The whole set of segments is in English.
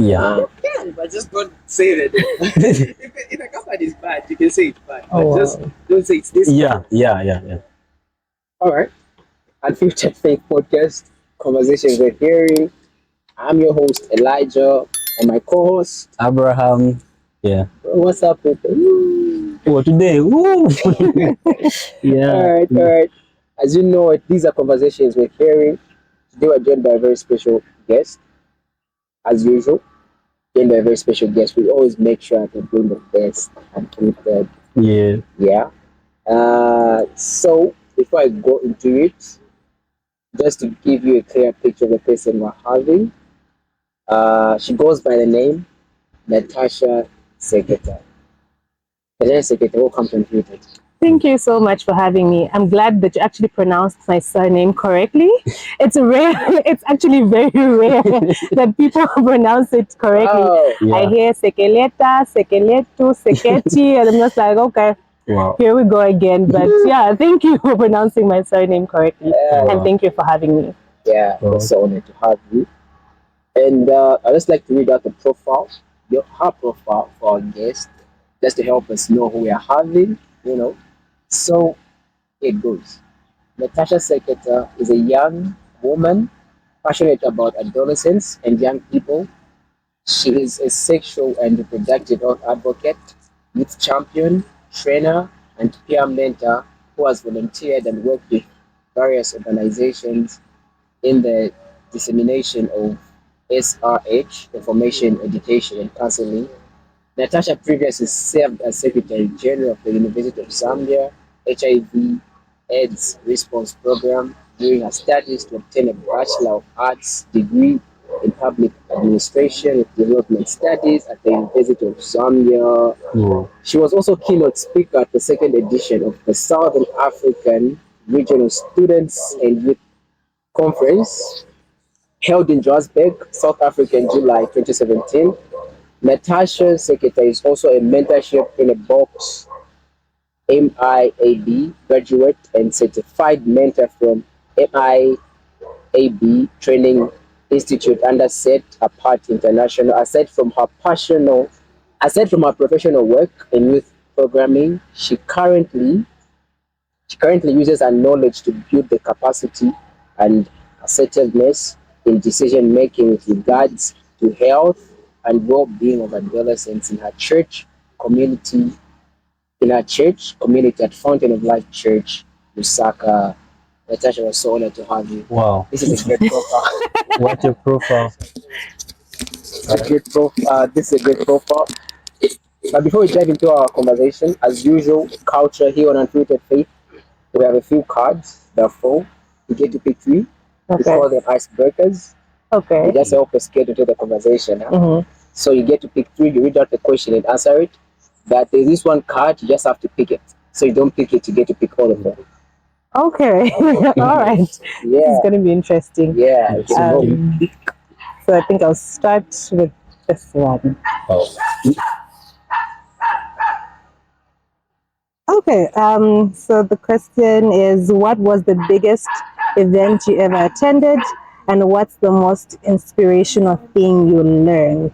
Yeah. You can, but just don't say that. If a company is bad, you can say it's bad, but Oh, just don't say it's this yeah, bad. yeah, yeah, yeah. All right. Unfiltered Faith Podcast, Conversations with Hearing. I'm your host, Elijah, and my co-host, Abraham. Yeah. what's up with you? Oh, today. Woo! Yeah. All right. As you know, these are Conversations with Hearing. Today we're joined by a very special guest, as usual. Joined by a very special guest. We always make sure to bring the best and keep the Yeah. yeah. So before I go into it, just to give you a clear picture of the person we're having, she goes by the name Natasha Seketa. Natasha Seketa, welcome to Unfiltered. Thank you so much for having me. I'm glad that you actually pronounced my surname correctly. It's rare, it's actually very rare that people pronounce it correctly. Wow. I Yeah. hear Sekeleta, Sekeletu, Seketi, and I'm just like, okay, Wow. here we go again. But yeah, thank you for pronouncing my surname correctly. And Wow. thank you for having me. Yeah, Oh. we're so honored to have you. And I'd just like to read out the profile, her profile for our guest, just to help us know who we are having, you know. So here it goes. Natasha Seketa is a young woman passionate about adolescents and young people. She is a sexual and reproductive health advocate, youth champion, trainer, and peer mentor who has volunteered and worked with various organizations in the dissemination of SRH, information, education, and counseling. Natasha previously served as Secretary General of the University of Zambia HIV/AIDS Response Program during her studies to obtain a Bachelor of Arts degree in Public Administration with Development Studies at the University of Zambia. Wow. She was also keynote speaker at the second edition of the Southern African Regional Students and Youth Conference held in Johannesburg, South Africa in July 2017. Natasha Seketa is also a mentorship in a box MIAB graduate and certified mentor from MIAB Training Institute under Set Apart International. Aside from her professional work in youth programming, she currently uses her knowledge to build the capacity and assertiveness in decision making with regards to health and well-being of adolescents community in her church community at Fountain of Life Church, Lusaka. Natasha, was so honored to have you. Wow. This is a great profile. What a profile. This is a great profile. But before we dive into our conversation, as usual, culture here on Unfiltered Faith, we have a few cards. There are four. You get to pick three. We Okay. call them icebreakers. They Okay. just help us get into the conversation. Huh? Mhm. So you get to pick three. You read out the question and answer it. But there's this one card. You just have to pick it. So you don't pick it. You get to pick all of them. Okay. All right. This is Yeah. going to be interesting. Yeah. You can go. So I think I'll start with this one. Oh. Okay, so the question is, what was the biggest event you ever attended, and what's the most inspirational thing you learned?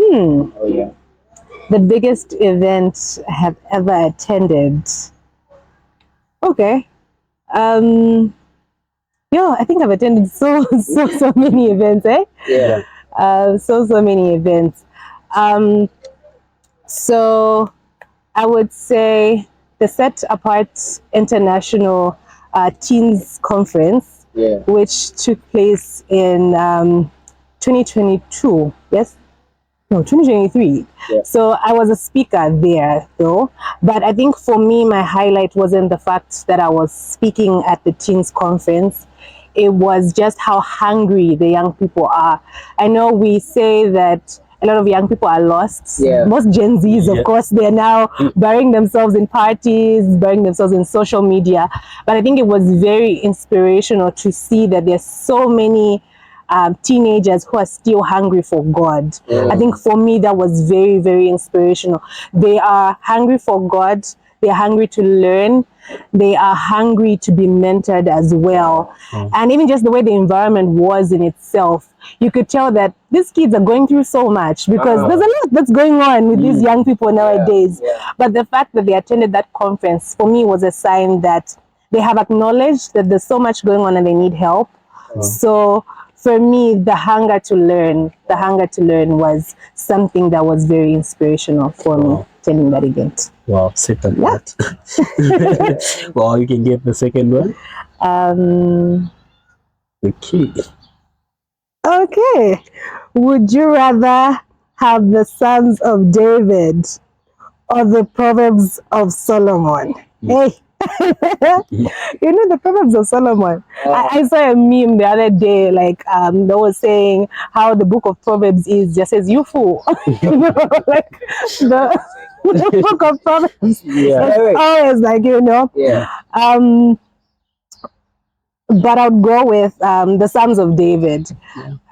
Oh yeah. The biggest event I have ever attended. Okay. Yeah, I think I've attended so many events, eh? Yeah. So many events. So I would say the Set Apart International Teens Conference, Yeah. which took place in 2022. Yes? No, 2023. Yeah. So I was a speaker there, though. But I think for me, my highlight wasn't the fact that I was speaking at the Teens Conference. It was just how hungry the young people are. I know we say that a lot of young people are lost. Yeah. Most Gen Zs, Yeah. of course, they're now burying themselves in parties, burying themselves in social media. But I think it was very inspirational to see that there's so many teenagers who are still hungry for God. I think for me that was very, very inspirational. They are hungry for God. they're hungry to learn, they are hungry to be mentored as well. And even just the way the environment was in itself, you could tell that these kids are going through so much because there's a lot that's going on with these young people nowadays. But the fact that they attended that conference, for me, was a sign that they have acknowledged that there's so much going on and they need help. So for me, the hunger to learn was something that was very inspirational for me, attending that event. Wow, second that. Well, you can get the second one. Okay. Would you rather have the Sons of David or the Proverbs of Solomon? Hey. You know the Proverbs of Solomon. I saw a meme the other day, like that was saying how the book of Proverbs is just says you fool. You know, like the book of Proverbs is always like, you know. But I'd go with the Psalms of David.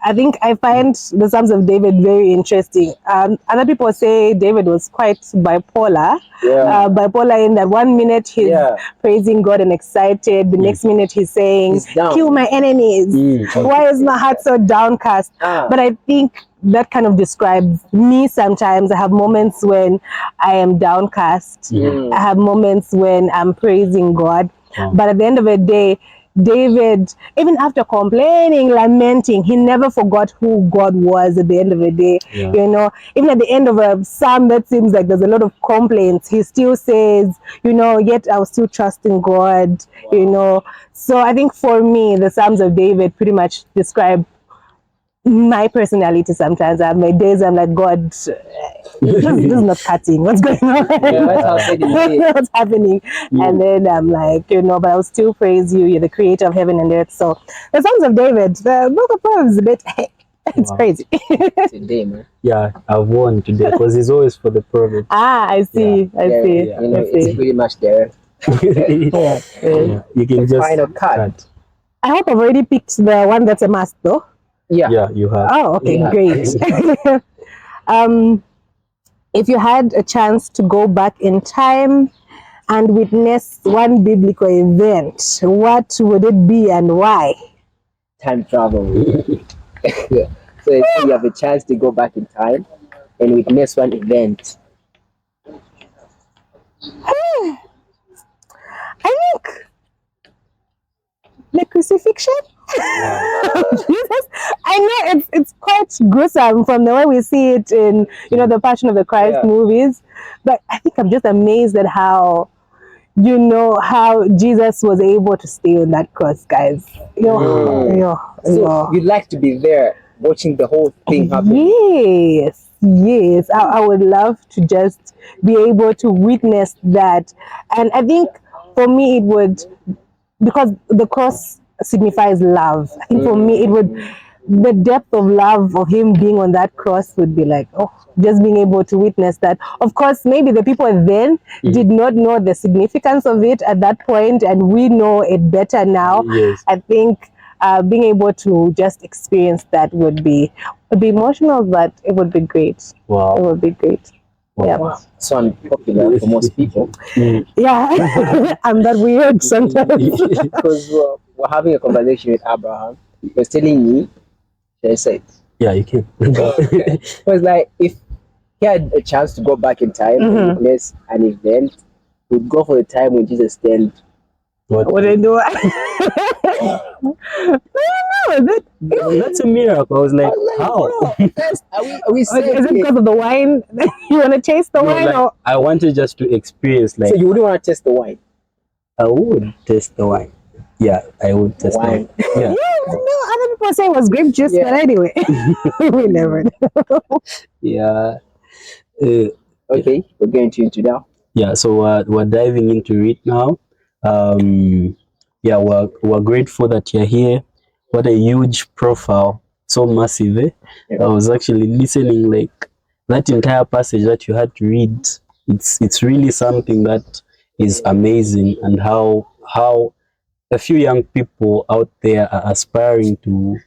I think I find the Psalms of David very interesting. Other people say David was quite bipolar. Bipolar in that 1 minute he's praising God and excited. The next minute he's saying, kill my enemies. Why is my heart so downcast? But I think that kind of describes me sometimes. I have moments when I am downcast. I have moments when I'm praising God. But at the end of the day, David, even after complaining, lamenting, he never forgot who God was at the end of the day. You know, even at the end of a psalm that seems like there's a lot of complaints, he still says, you know, yet I'll still trust in God, you know. So I think for me, the Psalms of David pretty much describe my personality sometimes. I have my days I'm like, God, this is not cutting. What's going on? What's happening? And then I'm like, you know, but I'll still praise you. You're the creator of heaven and earth. So the Sons of David, the book of Proverbs is a bit, it's crazy. Today, man. Yeah, I've won today because it's always for the Proverbs. I see. I see. You know, it's pretty much there. You can just final cut. I hope I've already picked the one that's a must, though. Yeah, you have. Oh, okay, great. If you had a chance to go back in time and witness one biblical event, what would it be and why? Time travel. So if you have a chance to go back in time and witness one event. I think the crucifixion. Jesus, I know it's quite gruesome from the way we see it in, you know, the Passion of the Christ movies, but I think I'm just amazed at how, you know, how Jesus was able to stay on that cross, guys. So you'd like to be there watching the whole thing happen? Yes, I would love to just be able to witness that. And I think for me it would, because the cross signifies love. I think for me it would, the depth of love of him being on that cross would be like, oh, just being able to witness that. Of course, maybe the people then did not know the significance of it at that point, and we know it better now. I think being able to just experience that would be emotional, but it would be great. It would be great. So unpopular for most people. Yeah, I'm that weird sometimes. Because we're having a conversation with Abraham. He was telling me, should I say it? Yeah, you can. It was like, if he had a chance to go back in time and witness an event, he'd go for the time when Jesus stand. What would I do? That's a miracle. I was like, how? Are we Is it because of the wine? You want to taste the wine? Like, or? I wanted just to experience, like. So you wouldn't want to taste the wine? I would taste the wine. Yeah, I would taste wine. the wine. Yeah. No, other people say it was grape juice, but anyway, we never know. Yeah. Okay, we're going into now. Yeah, so we're diving into it now. Yeah, we're grateful that you're here. What a huge profile, so massive. I was actually listening, like that entire passage that you had to read. It's really something that is amazing, and how a few young people out there are aspiring to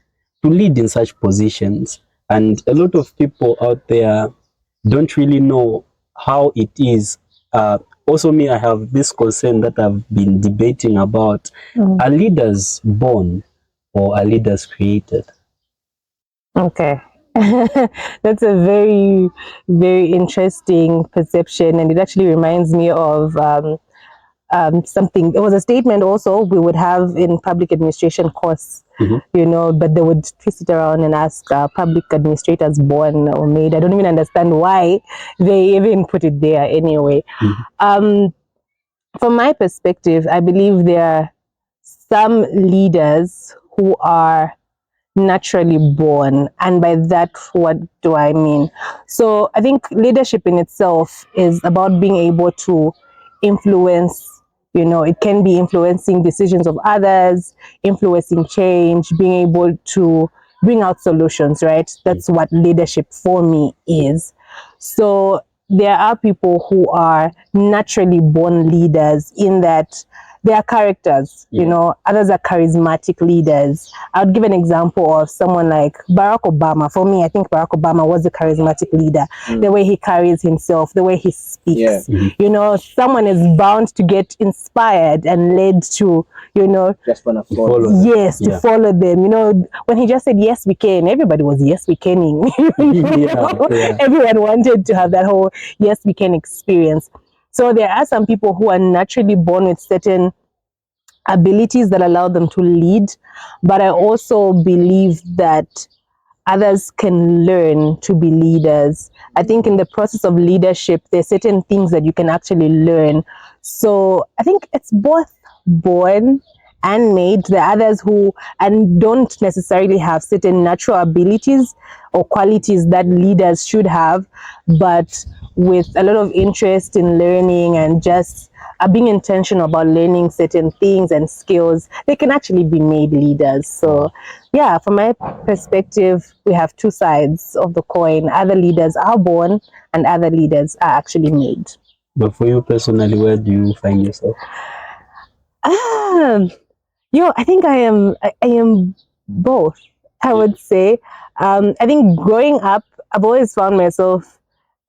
lead in such positions, and a lot of people out there don't really know how it is, also me, I have this concern that I've been debating about. Are leaders born or are leaders created? Okay. That's a very, very interesting perception, and it actually reminds me of something. It was a statement also we would have in public administration course, you know, but they would twist it around and ask public administrators born or made. I don't even understand why they even put it there anyway. From my perspective, I believe there are some leaders who are naturally born, and by that, what do I mean? So I think leadership in itself is about being able to influence, you know, it can be influencing decisions of others, influencing change, being able to bring out solutions, right? That's what leadership for me is. So there are people who are naturally born leaders, in that they are characters, you know, others are charismatic leaders. I would give an example of someone like Barack Obama. For me, I think Barack Obama was a charismatic leader. The way he carries himself, the way he speaks. You know, someone is bound to get inspired and led to, you know, Just wanna follow. to follow them. You know, when he just said, yes, we can, everybody was yes, we caning. Everyone wanted to have that whole yes, we can experience. So there are some people who are naturally born with certain abilities that allow them to lead, but I also believe that others can learn to be leaders. I think in the process of leadership, there's certain things that you can actually learn. So I think it's both born and made. There are others who and don't necessarily have certain natural abilities or qualities that leaders should have, but with a lot of interest in learning and just being intentional about learning certain things and skills, they can actually be made leaders. So yeah, from my perspective, we have two sides of the coin. Other leaders are born and other leaders are actually made. But for you personally, where do you find yourself? I think I am both, I would say. I think growing up, I've always found myself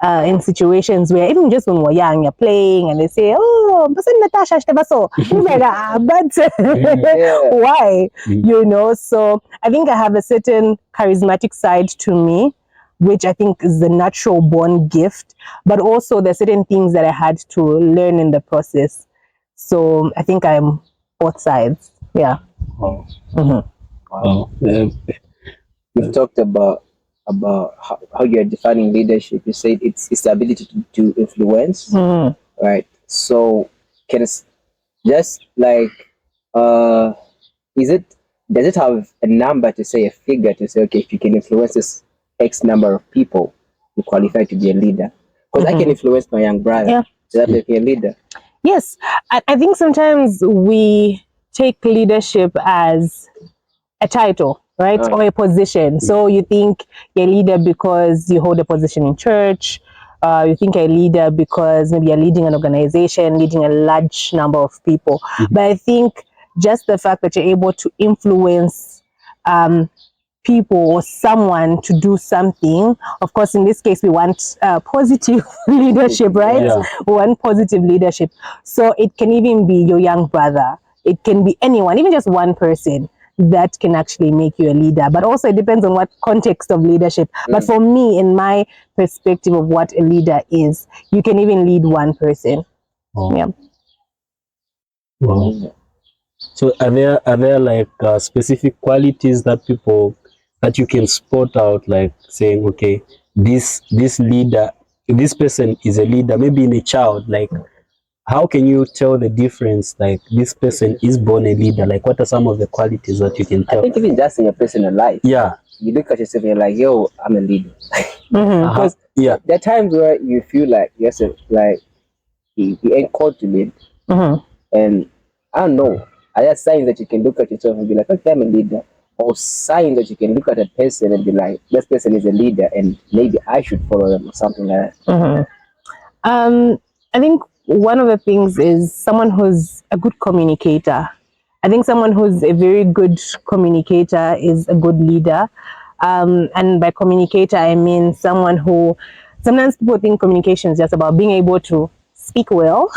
in situations where even just when we're young, you're playing and they say, oh, but Natasha, things like that. But why? You know, so I think I have a certain charismatic side to me, which I think is the natural born gift, but also there's certain things that I had to learn in the process. So I think I'm both sides. Yeah. Oh. Wow. You've talked about how you're defining leadership. You said it's the ability to influence, right? So can it just like does it have a number to say, a figure to say, okay, if you can influence this X number of people, you qualify to be a leader? Because I can influence my young brother. Yeah. Does that make me a leader? Yes. I think sometimes we take leadership as a title, right? Or a position. So you think you're a leader because you hold a position in church. You think you're a leader because maybe you're leading an organization, leading a large number of people. But I think just the fact that you're able to influence people or someone to do something. Of course, in this case, we want positive leadership, right? Yeah. We want positive leadership. So it can even be your young brother. It can be anyone, even just one person that can actually make you a leader. But also it depends on what context of leadership. But for me, in my perspective of what a leader is, you can even lead one person. Yeah. Wow. So are there like specific qualities that you can spot out, like saying, okay, this leader, this person is a leader, maybe in a child, like how can you tell the difference, like this person is born a leader? Like what are some of the qualities that you can tell? I think even just in your personal life, you look at yourself and you're like, yo, I'm a leader. Because there are times where you feel like yourself, like you ain't called to lead. And I don't know, are there signs that you can look at yourself and be like, okay, I'm a leader? Or signs that you can look at a person and be like, this person is a leader and maybe I should follow them, or something like that? I think one of the things is someone who's a good communicator. I think someone who's a very good communicator is a good leader. And by communicator, I mean someone who, sometimes people think communication is just about being able to speak well.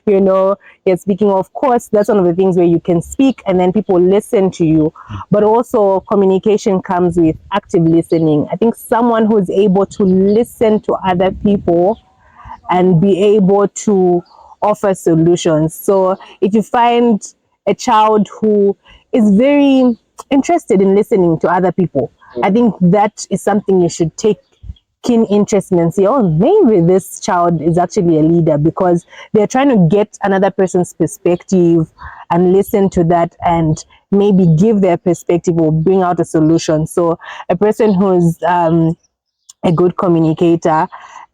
You're speaking, of course, that's one of the things where you can speak and then people listen to you. But also communication comes with active listening. I think someone who's able to listen to other people and be able to offer solutions. So if you find a child who is very interested in listening to other people, I think that is something you should take keen interest in and say, oh, maybe this child is actually a leader, because they're trying to get another person's perspective and listen to that and maybe give their perspective or bring out a solution. So a person who's a good communicator.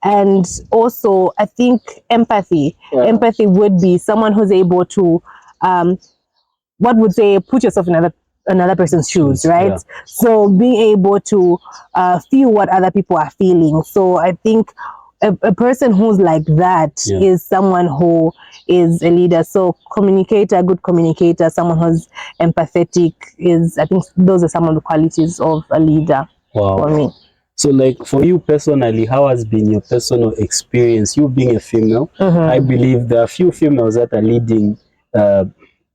And also, I think empathy. Yeah. Empathy would be someone who's able to, what would say, put yourself in another person's shoes, right? Yeah. So being able to feel what other people are feeling. So I think a person who's like that is someone who is a leader. So communicator, good communicator, someone who's empathetic is, I think those are some of the qualities of a leader for me. So like for you personally, how has been your personal experience, you being a female? I believe there are few females that are leading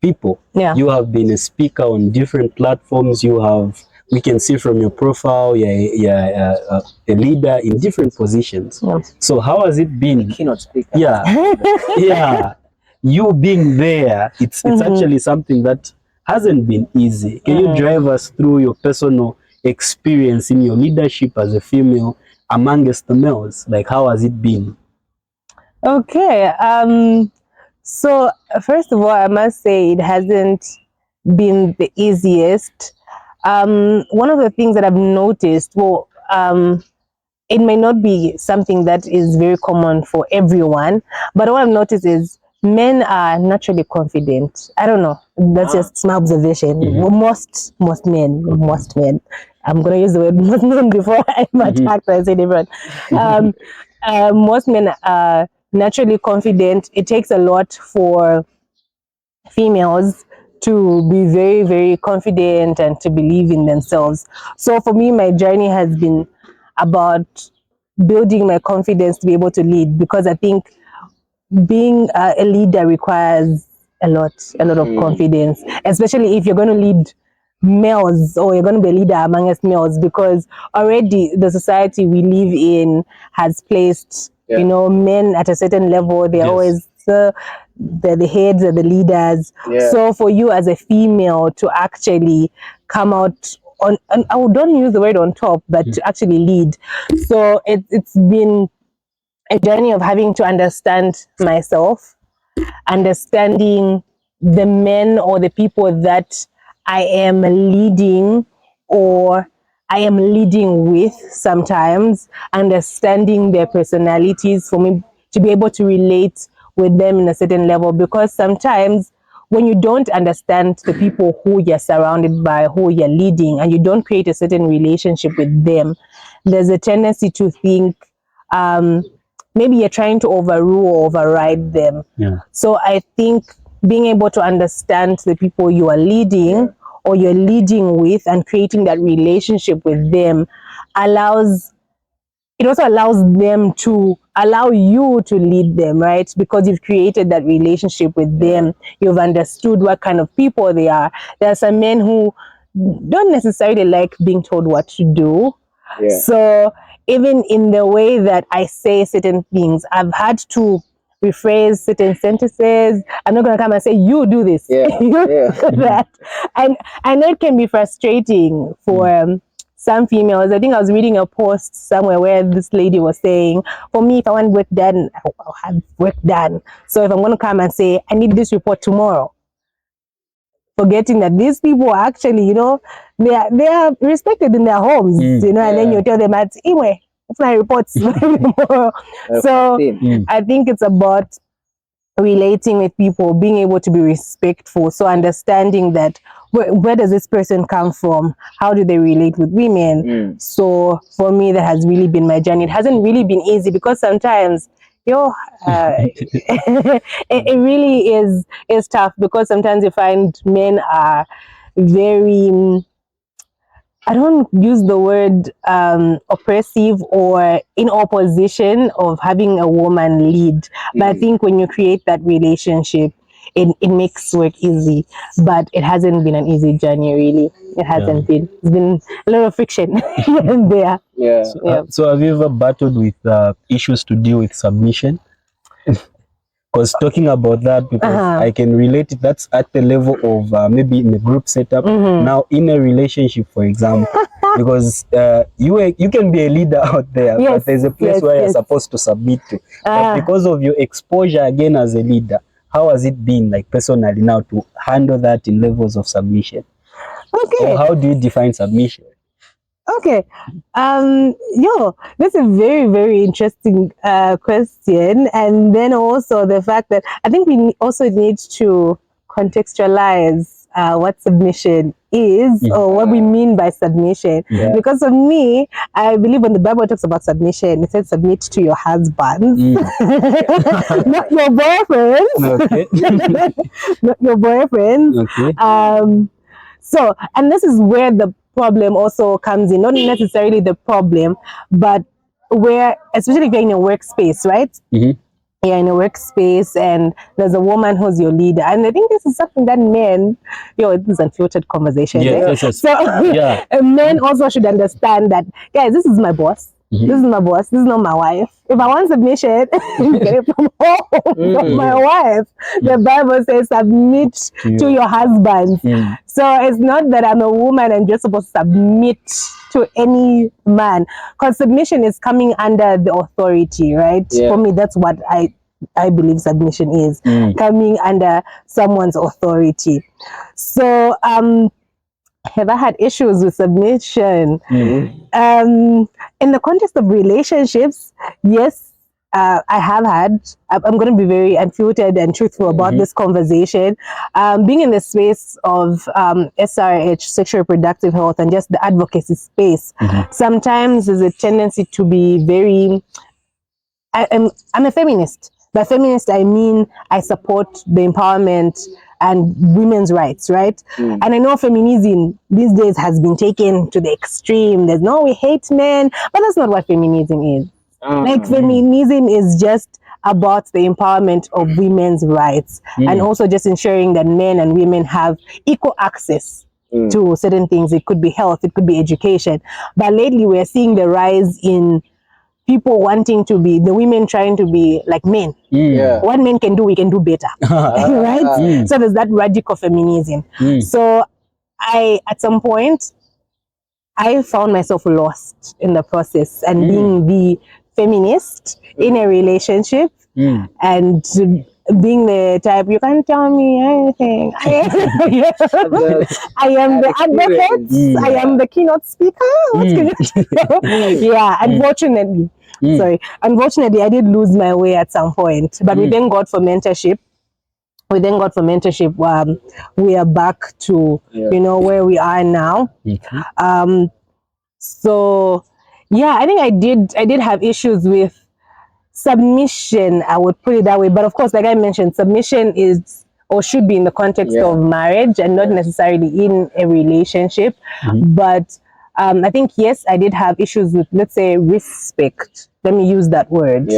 people. Yeah. You have been a speaker on different platforms. We can see from your profile, you're a leader in different positions. Yeah. So how has it been? Keynote speaker. Yeah. Yeah. You being there, it's actually something that hasn't been easy. Can you drive us through your personal experience in your leadership as a female amongst the males? Like, how has it been? Okay. So first of all, I must say it hasn't been the easiest. One of the things that I've noticed, it may not be something that is very common for everyone, but what I've noticed is men are naturally confident. I don't know. That's just my observation. Most men. I'm gonna use the word most men before I'm attacked or I say different. Most men are naturally confident. It takes a lot for females to be very, very confident and to believe in themselves. So for me, my journey has been about building my confidence to be able to lead, because I think being a leader requires a lot of confidence, especially if you're going to lead males or you're going to be a leader amongst males, because already the society we live in has placed men at a certain level. They're always the heads and the leaders. So for you as a female to actually come out on, and I don't use the word on top, but to actually lead, so it's been a journey of having to understand myself, understanding the men or the people that I am leading or I am leading with sometimes, understanding their personalities for me to be able to relate with them in a certain level, because sometimes when you don't understand the people who you're surrounded by, who you're leading, and you don't create a certain relationship with them, there's a tendency to think maybe you're trying to overrule or override them. So I think being able to understand the people you are leading or you're leading with and creating that relationship with them also allows them to allow you to lead them, right? Because you've created that relationship with them. You've understood what kind of people they are. There are some men who don't necessarily like being told what to do. So even in the way that I say certain things, I've had to rephrase certain sentences. I'm not going to come and say, you do this, you do that. And I know it can be frustrating for some females. I think I was reading a post somewhere where this lady was saying, for me, if I want work done, I'll have work done. So if I'm going to come and say, I need this report tomorrow, forgetting that these people are actually, they are respected in their homes, and then you tell them at anyway, it's my reports tomorrow. So I think it's about relating with people, being able to be respectful. So understanding that where does this person come from? How do they relate with women? So for me, that has really been my journey. It hasn't really been easy, because sometimes it really is tough, because sometimes you find men are very I don't use the word oppressive or in opposition of having a woman lead. But I think when you create that relationship, it makes work easy. But it hasn't been an easy journey, really. It hasn't been. It's been a lot of friction here and there. Yeah. So have you ever battled with issues to deal with submission? Because talking about that, because I can relate it, that's at the level of maybe in a group setup. Now, in a relationship, for example, because you can be a leader out there, but there's a place where you're supposed to submit to. But because of your exposure again as a leader, how has it been, like personally, now to handle that in levels of submission? Okay. Or how do you define submission? Okay. That's a very, very interesting question. And then also the fact that I think we also need to contextualize what submission is or what we mean by submission. Because for me, I believe when the Bible talks about submission, it says submit to your husbands, not your boyfriends. Okay. Not your boyfriends. Okay. So, and this is where the problem also comes in, not necessarily the problem, but where, especially if you're in a workspace, right? You're in a workspace and there's a woman who's your leader. And I think this is something that men, this is unfiltered conversation. Yes. So men also should understand that, guys, this is my boss. This is my boss. This is not my wife. If I want submission, get it from home, from my wife. The Bible says submit to your husband. So it's not that I'm a woman and just supposed to submit to any man. Because submission is coming under the authority, right? For me, that's what I believe submission is. Coming under someone's authority. So have I had issues with submission? In the context of relationships, yes, I have had. I'm going to be very unfiltered and truthful about this conversation. Being in the space of SRH, sexual reproductive health, and just the advocacy space, sometimes there's a tendency to be very... I'm a feminist. By feminist, I mean I support the empowerment and women's rights, right? And I know feminism these days has been taken to the extreme. There's no, we hate men, but that's not what feminism is. Like feminism is just about the empowerment of women's rights and also just ensuring that men and women have equal access to certain things. It could be health, it could be education. But lately we're seeing the rise in people wanting to be, the women trying to be like men. What men can do, we can do better. Right? So there's that radical feminism. So at some point, I found myself lost in the process and being the feminist in a relationship and being the type, you can't tell me anything. I am the advocate. I am the keynote speaker. Unfortunately. Unfortunately, I did lose my way at some point. But we thank God for mentorship. We are back to where we are now. So yeah, I think I did have issues with submission, I would put it that way. But of course, like I mentioned, submission is or should be in the context of marriage and not necessarily in a relationship. But I think, yes, I did have issues with, let's say, respect. Let me use that word.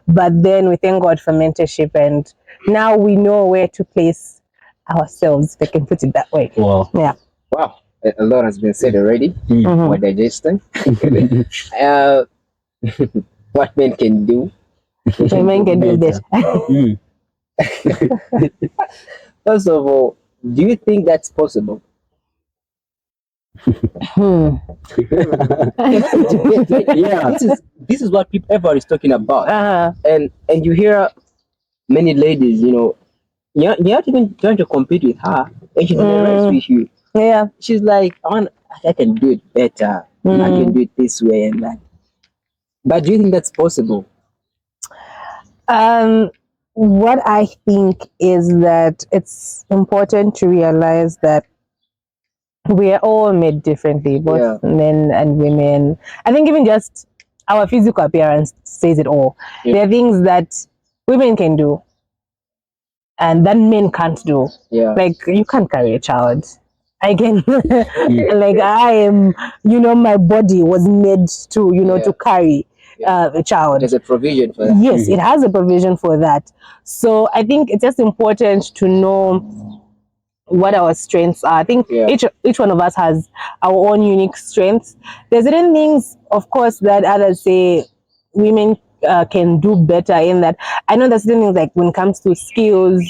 But then we thank God for mentorship, and now we know where to place ourselves, if I can put it that way. Wow. Yeah. Wow. A lot has been said already. We're digesting. What men can do. Men can do better. First of all, do you think that's possible? This is what everybody's talking about. And you hear many ladies, you're not even trying to compete with her, and she's in a race with you. She's like, I can do it better. I can do it this way and that. But do you think that's possible? What I think is that it's important to realize that we are all made differently, both men and women. I think even just our physical appearance says it all. There are things that women can do and that men can't do. Like, you can't carry a child. I can Mm. like I am, my body was made to, Yeah. to carry a child. There's a provision for that. Yes, it has a provision for that. So I think it's just important to know what our strengths are. I think Yeah. each one of us has our own unique strengths. There's certain things, of course, that others say women can do better in that. I know there's certain things like when it comes to skills,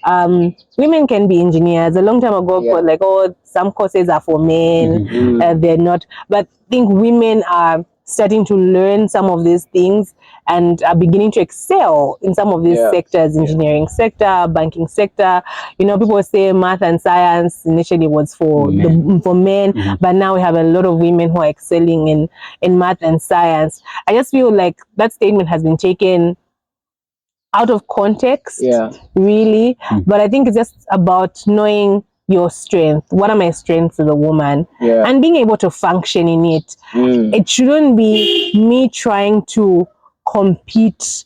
women can be engineers. A long time ago, Yeah. like, oh, some courses are for men, they're not. But I think women are starting to learn some of these things and are beginning to excel in some of these Yeah. sectors, engineering sector, banking sector. People say math and science initially was for men, but now we have a lot of women who are excelling in math and science. I just feel like that statement has been taken out of context, really. But I think it's just about knowing your strength. What are my strengths as a woman? And being able to function in it. It shouldn't be me trying to compete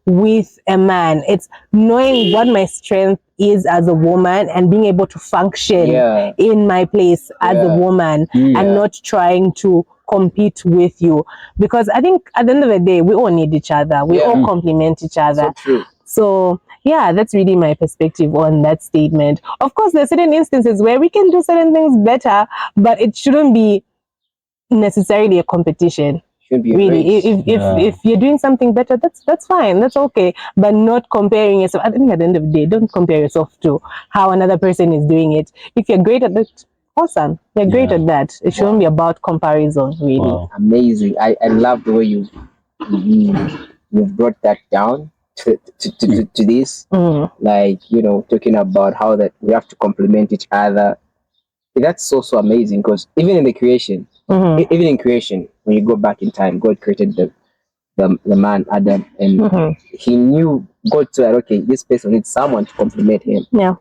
with a man. It's knowing what my strength is as a woman and being able to function in my place as a woman and not trying to compete with you, because I think at the end of the day we all need each other, we all complement each other. So true. So yeah, that's really my perspective on that statement. Of course, there's certain instances where we can do certain things better, but it shouldn't be necessarily a competition. Should be a Really, race. if you're doing something better, that's fine, that's okay, but not comparing yourself. I think at the end of the day, don't compare yourself to how another person is doing it. If you're great at it, awesome, you're great at that. It shouldn't be about comparison, really. Wow. Amazing. I love the way you've brought that down to this. Like, talking about how that we have to complement each other. That's so amazing, because even in the creation, even in creation, when you go back in time, God created the man Adam, and he knew, God said, okay, this person needs someone to complement him. Yeah.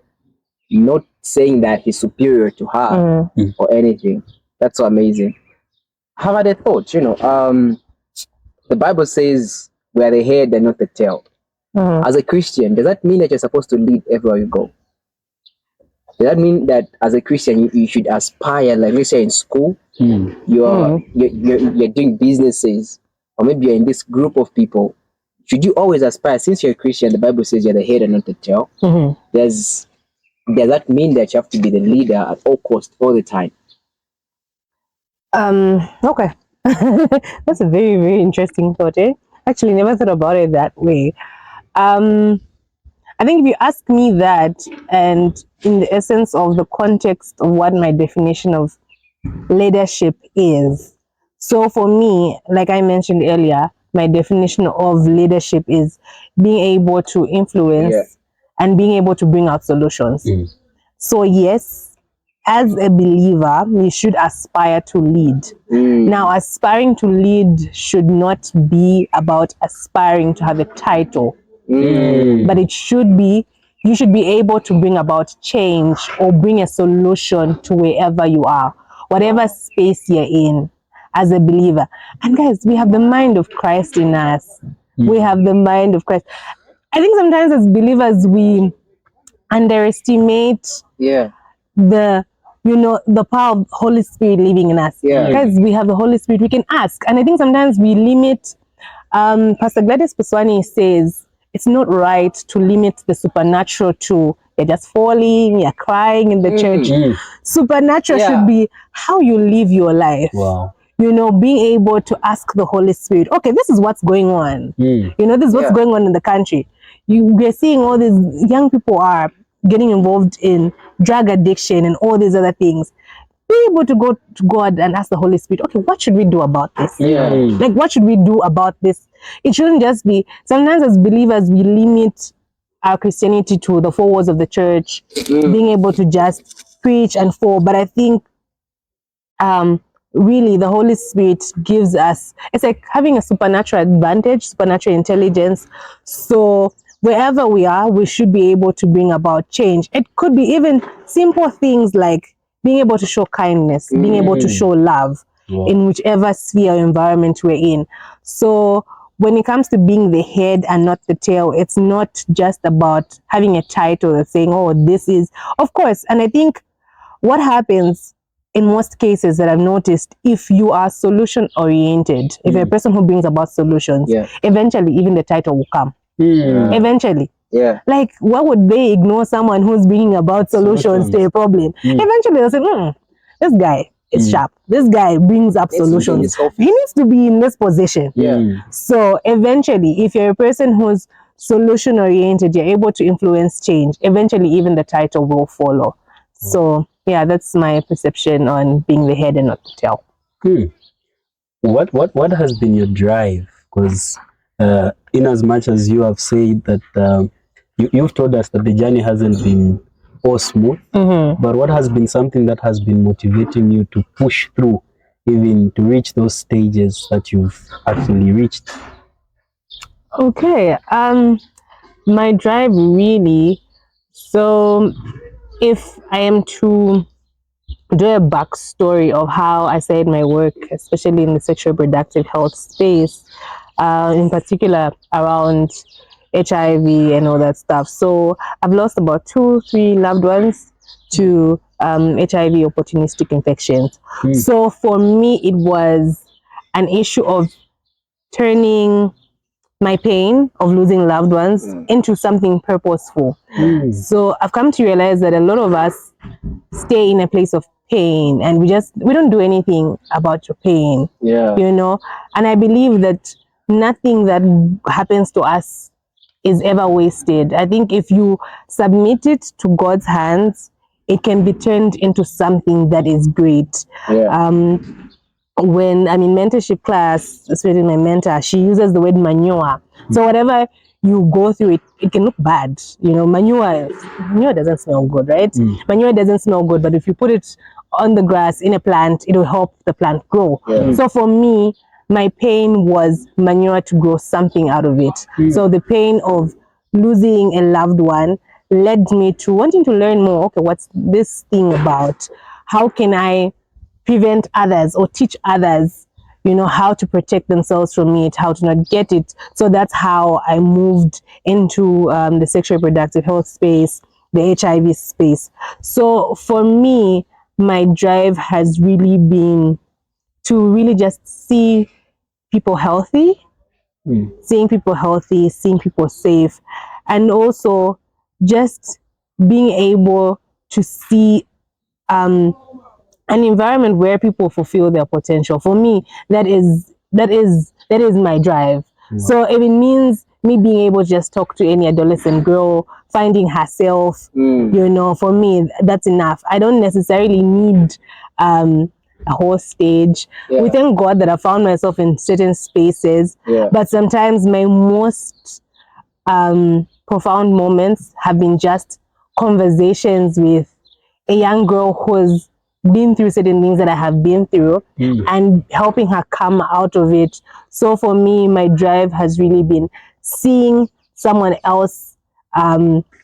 Not saying that he's superior to her or anything. That's so amazing. How about the thought? The Bible says we are the head and not the tail. As a Christian, does that mean that you're supposed to lead everywhere you go? Does that mean that as a Christian you should aspire, like let's say in school, you're doing businesses, or maybe you're in this group of people? Should you always aspire, since you're a Christian, the Bible says you're the head and not the tail? Does that mean that you have to be the leader at all costs all the time? Okay. That's a very, very interesting thought, eh? Actually, never thought about it that way. I think if you ask me that, and in the essence of the context of what my definition of leadership is. So for me, like I mentioned earlier, my definition of leadership is being able to influence and being able to bring out solutions. So yes, as a believer, we should aspire to lead. Now, aspiring to lead should not be about aspiring to have a title, but it should be, you should be able to bring about change or bring a solution to wherever you are, whatever space you're in as a believer. And guys, we have the mind of Christ in us. We have the mind of Christ. I think sometimes as believers, we underestimate the power of Holy Spirit living in us. Guys, we have the Holy Spirit, we can ask. And I think sometimes we limit, Pastor Gladys Peswani says, it's not right to limit the supernatural to you're just falling, you're crying in the church. Supernatural should be how you live your life. Wow. Being able to ask the Holy Spirit, okay, this is what's going on. This is what's going on in the country. We're seeing all these young people are getting involved in drug addiction and all these other things. Be able to go to God and ask the Holy Spirit, okay, what should we do about this? Like, what should we do about this? It shouldn't just be, sometimes as believers, we limit our Christianity to the four walls of the church, being able to just preach and fall. But I think, really, the Holy Spirit gives us, it's like having a supernatural advantage, supernatural intelligence. So wherever we are, we should be able to bring about change. It could be even simple things like being able to show kindness, being able to show love in whichever sphere or environment we're in. So when it comes to being the head and not the tail, it's not just about having a title and saying, oh, this is, of course. And I think what happens in most cases that I've noticed, if you are solution oriented, if you're a person who brings about solutions, eventually even the title will come. Eventually. Yeah. Like, why would they ignore someone who's bringing about solutions to a problem? Eventually they'll say, this guy is sharp. This guy brings up solutions. He needs to be in this position. So eventually, if you're a person who's solution oriented, you're able to influence change. Eventually, even the title will follow. So yeah, that's my perception on being the head and not the tail. What has been your drive? Because in as much as you have said that you've told us that the journey hasn't been all smooth, but what has been something that has been motivating you to push through, even to reach those stages that you've actually reached? Okay, my drive really, so if I am to do a backstory of how I started my work, especially in the sexual reproductive health space, in particular around HIV and all that stuff. So I've lost about 2-3 loved ones to HIV opportunistic infections. So for me, it was an issue of turning my pain of losing loved ones into something purposeful. So I've come to realize that a lot of us stay in a place of pain and we don't do anything about your pain. You know, and I believe that nothing that happens to us is ever wasted. I think if you submit it to God's hands, it can be turned into something that is great. When I'm in mentorship class, especially my mentor, she uses the word manure. So whatever you go through, it can look bad. You know, manure doesn't smell good, right? Manure doesn't smell good, but if you put it on the grass in a plant, it will help the plant grow. So for me, my pain was manure to grow something out of it. So the pain of losing a loved one led me to wanting to learn more. Okay, what's this thing about? How can I prevent others or teach others, you know, how to protect themselves from it, how to not get it? So that's how I moved into the sexual reproductive health space, the HIV space. So for me, my drive has really been to really just see people healthy, seeing people healthy, seeing people safe, and also just being able to see an environment where people fulfill their potential. For me, that is my drive. So if it means me being able to just talk to any adolescent girl, finding herself, you know, for me, that's enough. I don't necessarily need a whole stage. We thank God that I found myself in certain spaces, but sometimes my most profound moments have been just conversations with a young girl who's been through certain things that I have been through and helping her come out of it. So for me, my drive has really been seeing someone else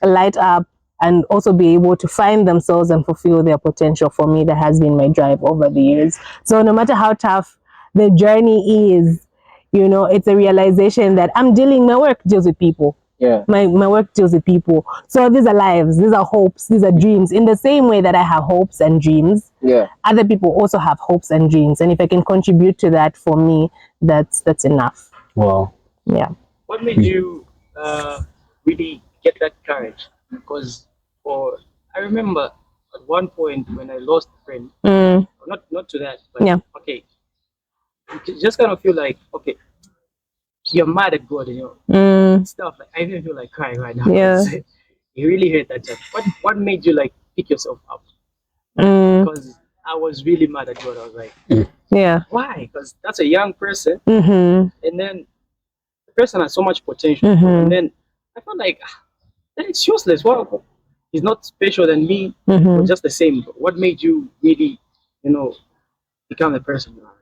light up and also be able to find themselves and fulfill their potential. For me, that has been my drive over the years. So no matter how tough the journey is, you know, it's a realization that my work deals with people. My work deals with people. So these are lives, these are hopes, these are dreams. In the same way that I have hopes and dreams, other people also have hopes and dreams. And if I can contribute to that, for me, that's enough. Wow. Yeah. What made you really get that courage? Because I remember at one point when I lost a friend, not to that, but okay, you just kind of feel like, okay, you're mad at God, you know, stuff like I even feel like crying right now. You really hate that job. What made you like pick yourself up? Because I was really mad at God. I was like, why? Because that's a young person, and then the person has so much potential, and then I felt like it's useless. Well, he's not special than me. We're just the same. What made you really, you know, become the person you are?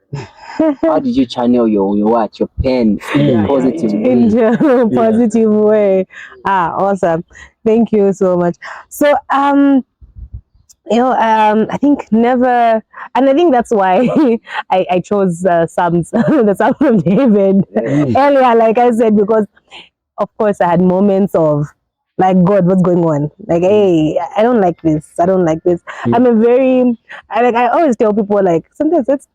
How did you channel your pen in a positive way? In a positive way. Awesome. Thank you so much. So you know, I think never, and I think that's why I chose Psalms, the Psalm from David earlier, like I said, because of course I had moments of like, God, what's going on? Like, hey, I don't like this. I don't like this. I'm a very, I always tell people, like, sometimes let's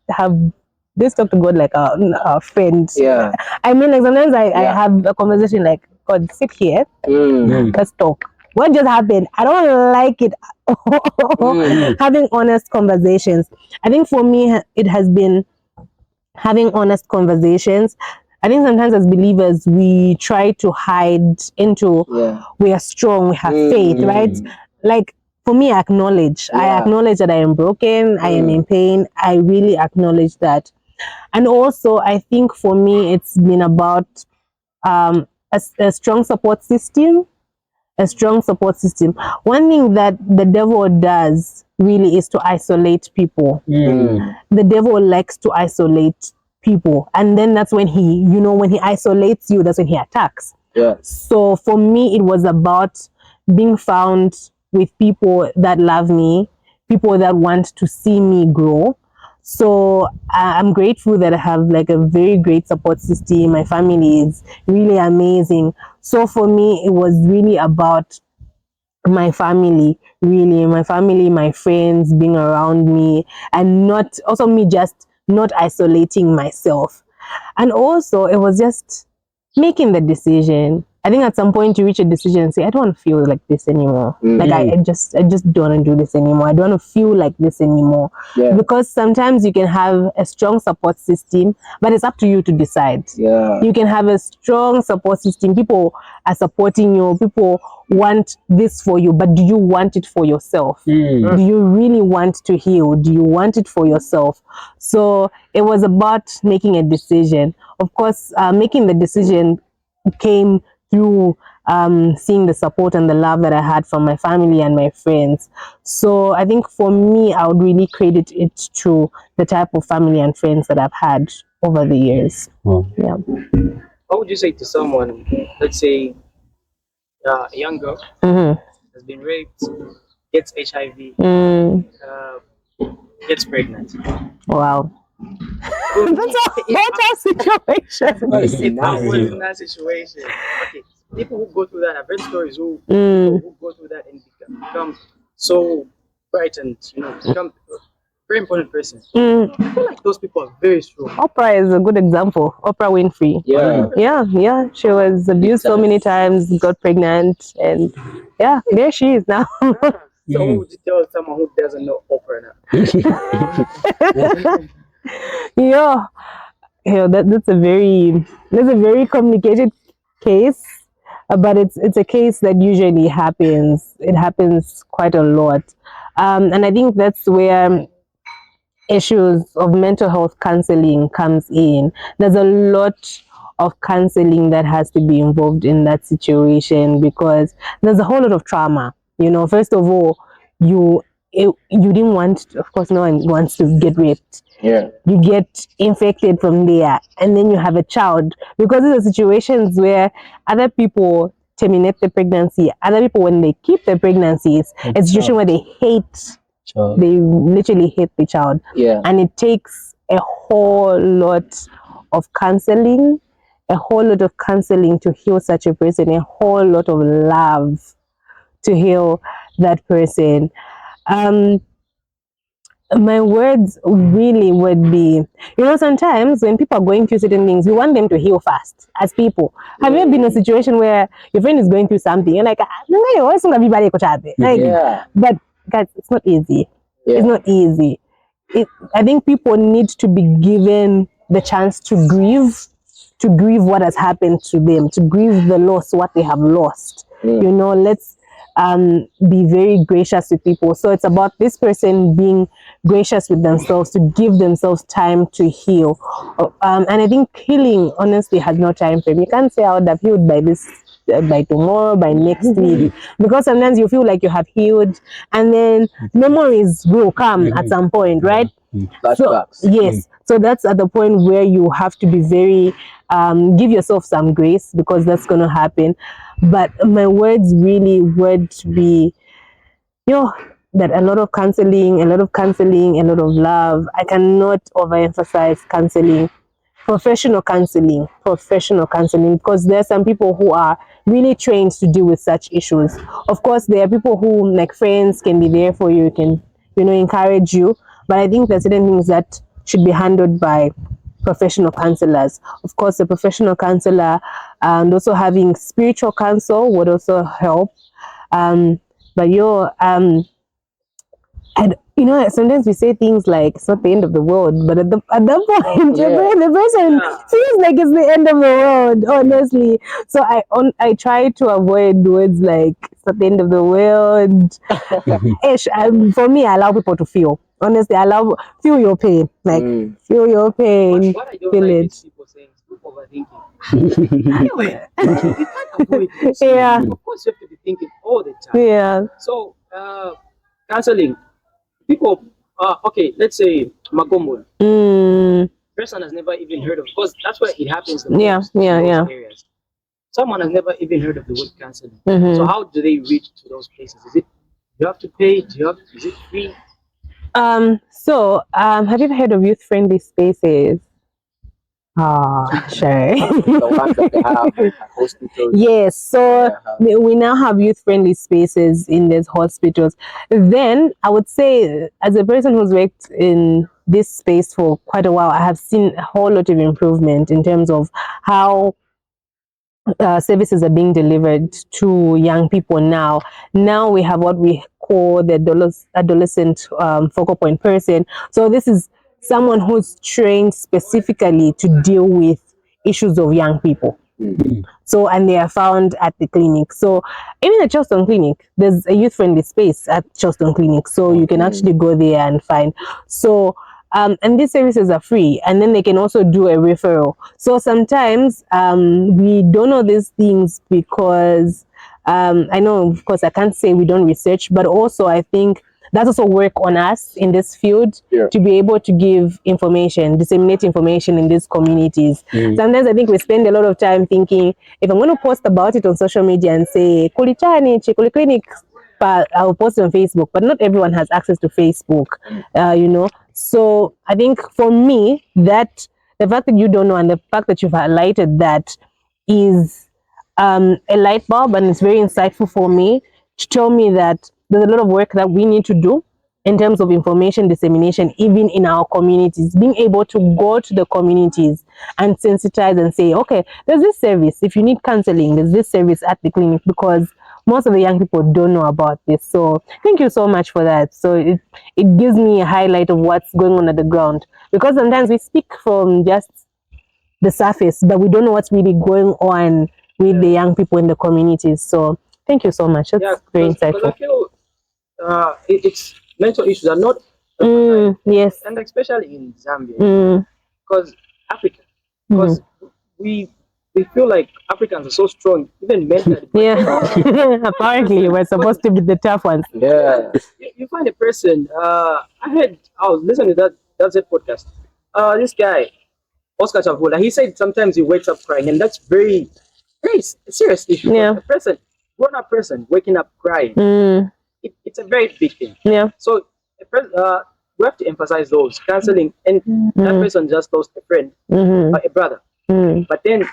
talk to God like our friend. Yeah. I mean, like, sometimes I have a conversation like, God, sit here, let's talk. What just happened? I don't like it. Having honest conversations. I think for me, it has been having honest conversations. I think sometimes as believers, we try to hide into we are strong, we have faith, right? Like, for me, I acknowledge that I am broken, I am in pain. I really acknowledge that. And also, I think for me, it's been about a strong support system. A strong support system. One thing that the devil does really is to isolate people. The devil likes to isolate people, and then that's when when he isolates you, that's when he attacks. So for me, it was about being found with people that love me, people that want to see me grow. So I'm grateful that I have like a very great support system. My family is really amazing. So for me, it was really about my family, my friends being around me, and not also me just not isolating myself. And also, it was just making the decision. I think at some point you reach a decision and say, I don't want to feel like this anymore. Like I just don't want to do this anymore. I don't want to feel like this anymore. Because sometimes you can have a strong support system, but it's up to you to decide. You can have a strong support system. People are supporting you. People want this for you, but do you want it for yourself? Do you really want to heal? Do you want it for yourself? So it was about making a decision. Of course, making the decision came through seeing the support and the love that I had from my family and my friends. So I think for me, I would really credit it to the type of family and friends that I've had over the years. Yeah. What would you say to someone, let's say a young girl has been raped, gets HIV, gets pregnant? Wow. That's a better situation. If I was in that situation, okay, people who go through that, I've read stories who go through that and become so frightened, become a very important person. I feel like those people are very strong. Oprah is a good example. Oprah Winfrey. Yeah. She was abused so many times, got pregnant, and there she is now. So what would you tell someone who doesn't know Oprah now? That's a very complicated case, but it's a case that usually happens. It happens quite a lot, and I think that's where issues of mental health counseling comes in. There's a lot of counseling that has to be involved in that situation because there's a whole lot of trauma. First of all, you didn't want, of course, no one wants to get raped. You get infected from there, and then you have a child, because these are situations where other people terminate the pregnancy. Other people, when they keep the pregnancies, it's a situation where they hate. They literally hate the child. And it takes a whole lot of counseling, to heal such a person, a whole lot of love to heal that person. My words really would be, sometimes when people are going through certain things, we want them to heal fast as people. Have you ever been in a situation where your friend is going through something? You're like, but guys, it's not easy. It's not easy. I think people need to be given the chance to grieve what has happened to them, to grieve the loss, what they have lost. Let's be very gracious with people. So it's about this person being gracious with themselves, to give themselves time to heal. And I think healing honestly has no time frame. You can't say I would have healed by this, by tomorrow, by next week, because sometimes you feel like you have healed and then memories will come at some point, right? Flashbacks. So that's at the point where you have to be very give yourself some grace, because that's going to happen. But my words really would be, that a lot of counseling, a lot of love. I cannot overemphasize counseling. professional counseling, because there are some people who are really trained to deal with such issues. Of course, there are people who, like friends, can be there for you, can, encourage you. But I think there's certain things that should be handled by professional counselors. Of course, a professional counselor and also having spiritual counsel would also help. But and sometimes we say things like it's not the end of the world, but at that point, the person feels like it's the end of the world, honestly. So I try to avoid words like it's not the end of the world. For me, I allow people to feel. Honestly, feel your pain, feel your pain, What I don't feel like it. is people saying stop overthinking. Anyway, you can't avoid it. Yeah. Of course, you have to be thinking all the time. Yeah. So, counseling, people, okay, let's say Makombo, person has never even heard of, because that's where it happens the most in those areas. Someone has never even heard of the word counseling. So how do they reach to those places? Is it, you have to pay? Is it free? So have you ever heard of youth friendly spaces? Sure. The ones that they have at hospitals. Yes, so we now have youth friendly spaces in these hospitals. Then I would say, as a person who's worked in this space for quite a while, I have seen a whole lot of improvement in terms of how services are being delivered to young people now. Now we have what we call the adolescent focal point person. So this is someone who's trained specifically to deal with issues of young people. So, and they are found at the clinic. So even at Charleston Clinic, there's a youth-friendly space at Charleston Clinic. So you can actually go there and find. So, and these services are free, and then they can also do a referral. So sometimes we don't know these things because I know, of course, I can't say we don't research, but also I think that's also work on us in this field to be able to give information, disseminate information in these communities. Sometimes I think we spend a lot of time thinking, if I'm going to post about it on social media and say, Kulichani, Chikuli Clinic, but I'll post it on Facebook, but not everyone has access to Facebook, So I think for me, that the fact that you don't know and the fact that you've highlighted that is a light bulb, and it's very insightful for me to tell me that there's a lot of work that we need to do in terms of information dissemination, even in our communities, being able to go to the communities and sensitize and say, okay, there's this service. If you need counseling, there's this service at the clinic, because most of the young people don't know about this. So thank you so much for that. So it gives me a highlight of what's going on at the ground, because sometimes we speak from just the surface, but we don't know what's really going on with the young people in the communities. So thank you so much. That's very insightful. Because I feel it's mental issues are not yes, and especially in Zambia, because Africa, because we feel like Africans are so strong, even mentally. Apparently we're supposed to be the tough ones. You find a person. I was listening to that's a podcast. This guy, Oscar Chavula, he said sometimes he wakes up crying, and that's very serious issue. A person, grown-up person, waking up crying. It's a very big thing. So we have to emphasize those counseling, and that person just lost a friend, a brother. But then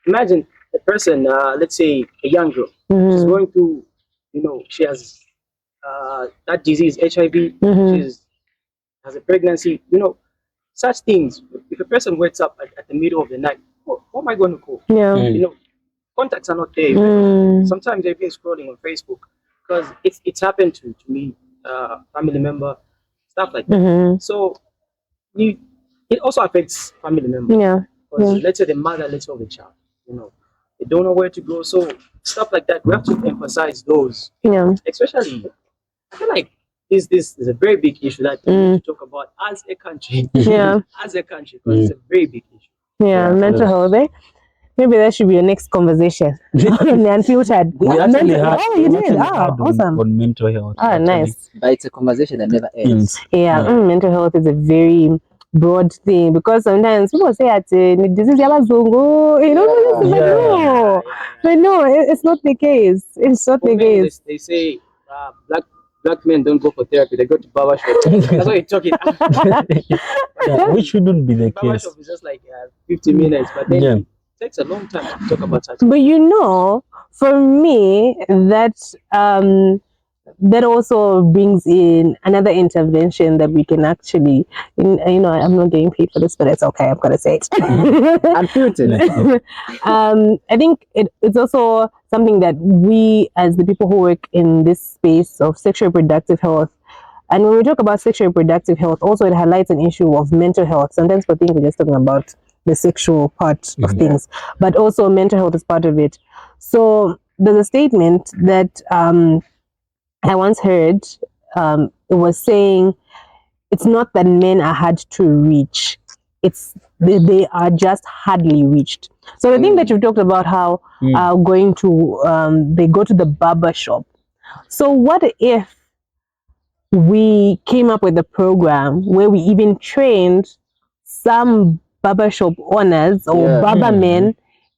imagine a person, let's say a young girl, she's going through, she has that disease, HIV. She has a pregnancy. Such things. If a person wakes up at the middle of the night, what am I going to call? Contacts are not there. Sometimes they've been scrolling on Facebook, because it's happened to me, family member, stuff like that. So it also affects family members. Because let's say the mother, let's say of the child, they don't know where to go. So stuff like that, we have to emphasize those. Especially, I feel like this is a very big issue that we need to talk about as a country. As a country, because it's a very big issue. Mental health. Maybe that should be your next conversation. Unfiltered. We actually had, you did. Awesome. On mental health. Nice. But it's a conversation that never ends. Mental health is a very broad thing, because sometimes people say that disease yabazungu, but no, it's not the case. It's not the case. They say black men don't go for therapy; they go to barber shop. That's what you're talking. Yeah, which shouldn't be the case. Membership is just like 50 minutes, but then Yeah. it takes a long time to talk about such. But you know, for me, that also brings in another intervention that we can actually, you know, I'm not getting paid for this, but it's okay. I'm gonna say it. Unfiltered. I think it's also something that we, as the people who work in this space of sexual reproductive health, and when we talk about sexual reproductive health, also it highlights an issue of mental health. Sometimes we think we're just talking about the sexual part of things, but also mental health is part of it. So there's a statement that I once heard. It was saying, it's not that men are hard to reach, it's they are just hardly reached. So the thing that you've talked about, how going to they go to the barber shop. So what if we came up with a program where we even trained some barbershop owners or barber men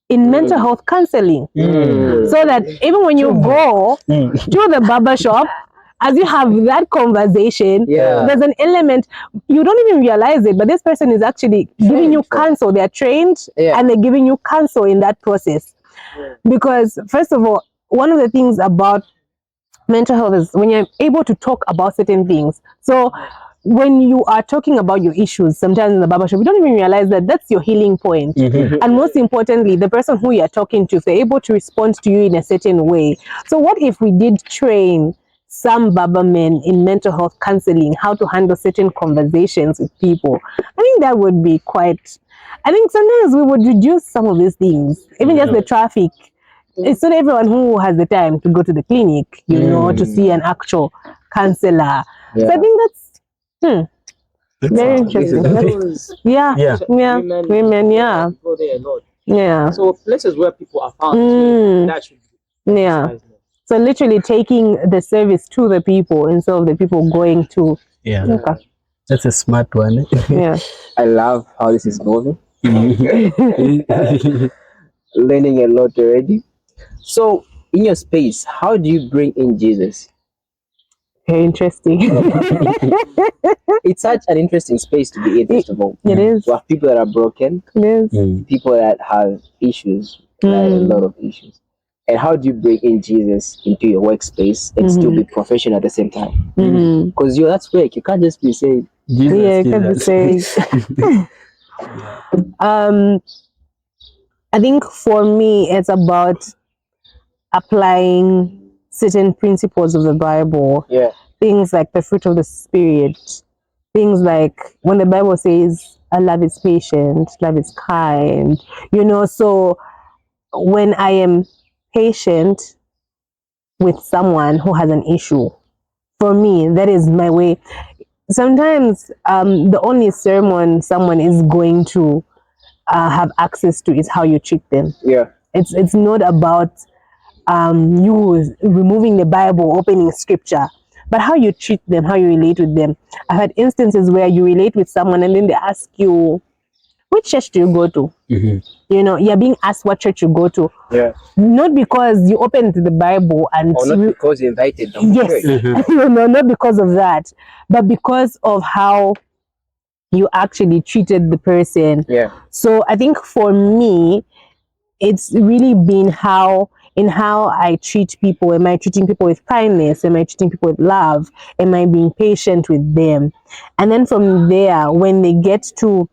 in mental health counseling, so that even when you go to the barbershop, as you have that conversation, there's an element you don't even realize it, but this person is actually giving you counsel. They're trained and they're giving you counsel in that process. Because first of all, one of the things about mental health is when you're able to talk about certain things. So when you are talking about your issues, sometimes in the barbershop, you don't even realize that that's your healing point. And most importantly, the person who you're talking to, if they're able to respond to you in a certain way. So what if we did train some barber men in mental health counseling, how to handle certain conversations with people? I think that would be quite, I think sometimes we would reduce some of these things, even just the traffic. It's not everyone who has the time to go to the clinic, you know, to see an actual counselor. So I think that's very interesting. Women, Go there a lot. yeah. So places where people are found, that should be emphasized more. So literally taking the service to the people instead of the people going to. Okay. That's a smart one. Yeah. I love how this is moving. Learning a lot already. So, in your space, how do you bring in Jesus? Very interesting. It's such an interesting space to be in, first of all. It is. We have people that are broken, It is. people that have issues, like a lot of issues. And how do you bring in Jesus into your workspace and still be professional at the same time? Because that's work. You can't just be saying, Jesus, can't be saying. I think for me, it's about applying certain principles of the Bible. Things like the fruit of the Spirit. Things like when the Bible says, love is patient, love is kind. You know, so when I am patient with someone who has an issue, for me, that is my way. Sometimes the only sermon someone is going to have access to is how you treat them. It's not about you removing the Bible, opening scripture, but how you treat them, how you relate with them. I've had instances where you relate with someone and then they ask you, which church do you go to? You know, you're being asked what church you go to. Not because you opened the Bible and or not because you invited them. No, not because of that, but because of how you actually treated the person. So I think for me, it's really been how I treat people. Am I treating people with kindness? Am I treating people with love? Am I being patient with them? And then from there, when they get to,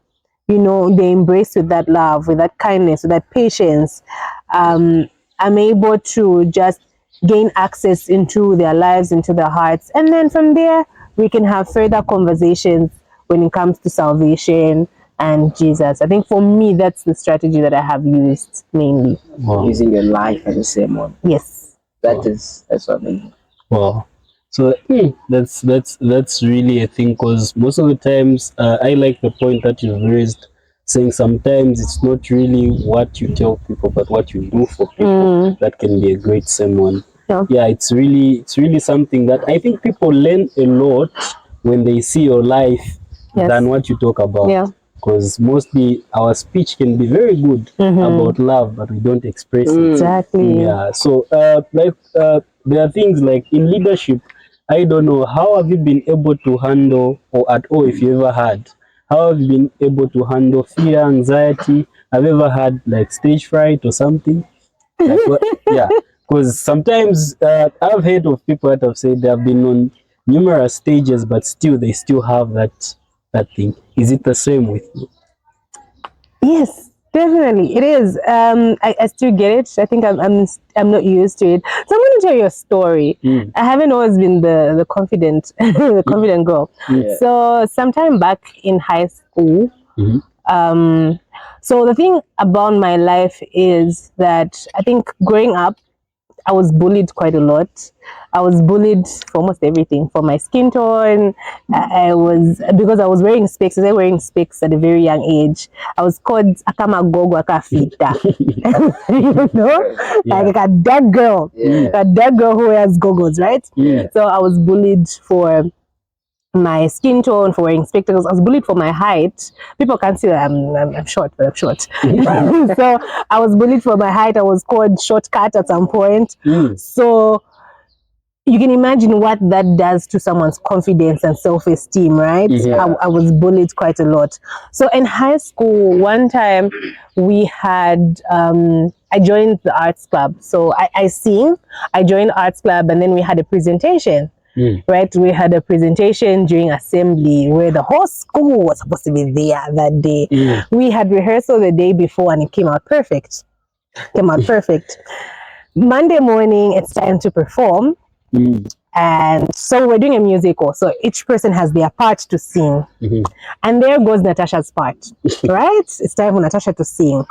you know, they embrace with that love, with that kindness, with that patience, I'm able to just gain access into their lives, into their hearts. And then from there, we can have further conversations when it comes to salvation and Jesus. I think for me, that's the strategy that I have used mainly. Using your life as a sermon. Yes. That's amazing. Wow. So that's really, I think, because most of the times I like the point that you've raised, saying sometimes it's not really what you tell people, but what you do for people that can be a great sermon. Yeah, it's really something that I think people learn a lot when they see your life than what you talk about. Because mostly our speech can be very good about love, but we don't express it. Exactly. Yeah. So there are things like in leadership. I don't know, how have you been able to handle, or at all if you ever had, how have you been able to handle fear, anxiety? Have you ever had like stage fright or something? Like what? Yeah, because sometimes I've heard of people that have said they have been on numerous stages, but still they still have that thing. Is it the same with you? Yes, definitely it is. I still get it. I think I'm not used to it. So I'm going to tell you a story. I haven't always been the confident the confident girl. Yeah. So sometime back in high school, so the thing about my life is that I think growing up, I was bullied quite a lot. I was bullied for almost everything, for my skin tone. I was, because I was wearing specs. I was wearing specs at a very young age. I was called Akama Gogo Akafita. You know, like a dead girl, a dead girl who wears goggles, right? So I was bullied for my skin tone, for wearing spectacles. I was bullied for my height. People can't see that I'm short, but I'm short. So I was bullied for my height. I was called shortcut at some point. So you can imagine what that does to someone's confidence and self-esteem, right? I was bullied quite a lot. So in high school, one time we had I joined the arts club. So I sing. I joined arts club, and then we had a presentation. Right, we had a presentation during assembly where the whole school was supposed to be there that day. We had rehearsal the day before, and it came out perfect. Monday morning, it's time to perform, and so we're doing a musical. So each person has their part to sing, and there goes Natasha's part. Right, it's time for Natasha to sing,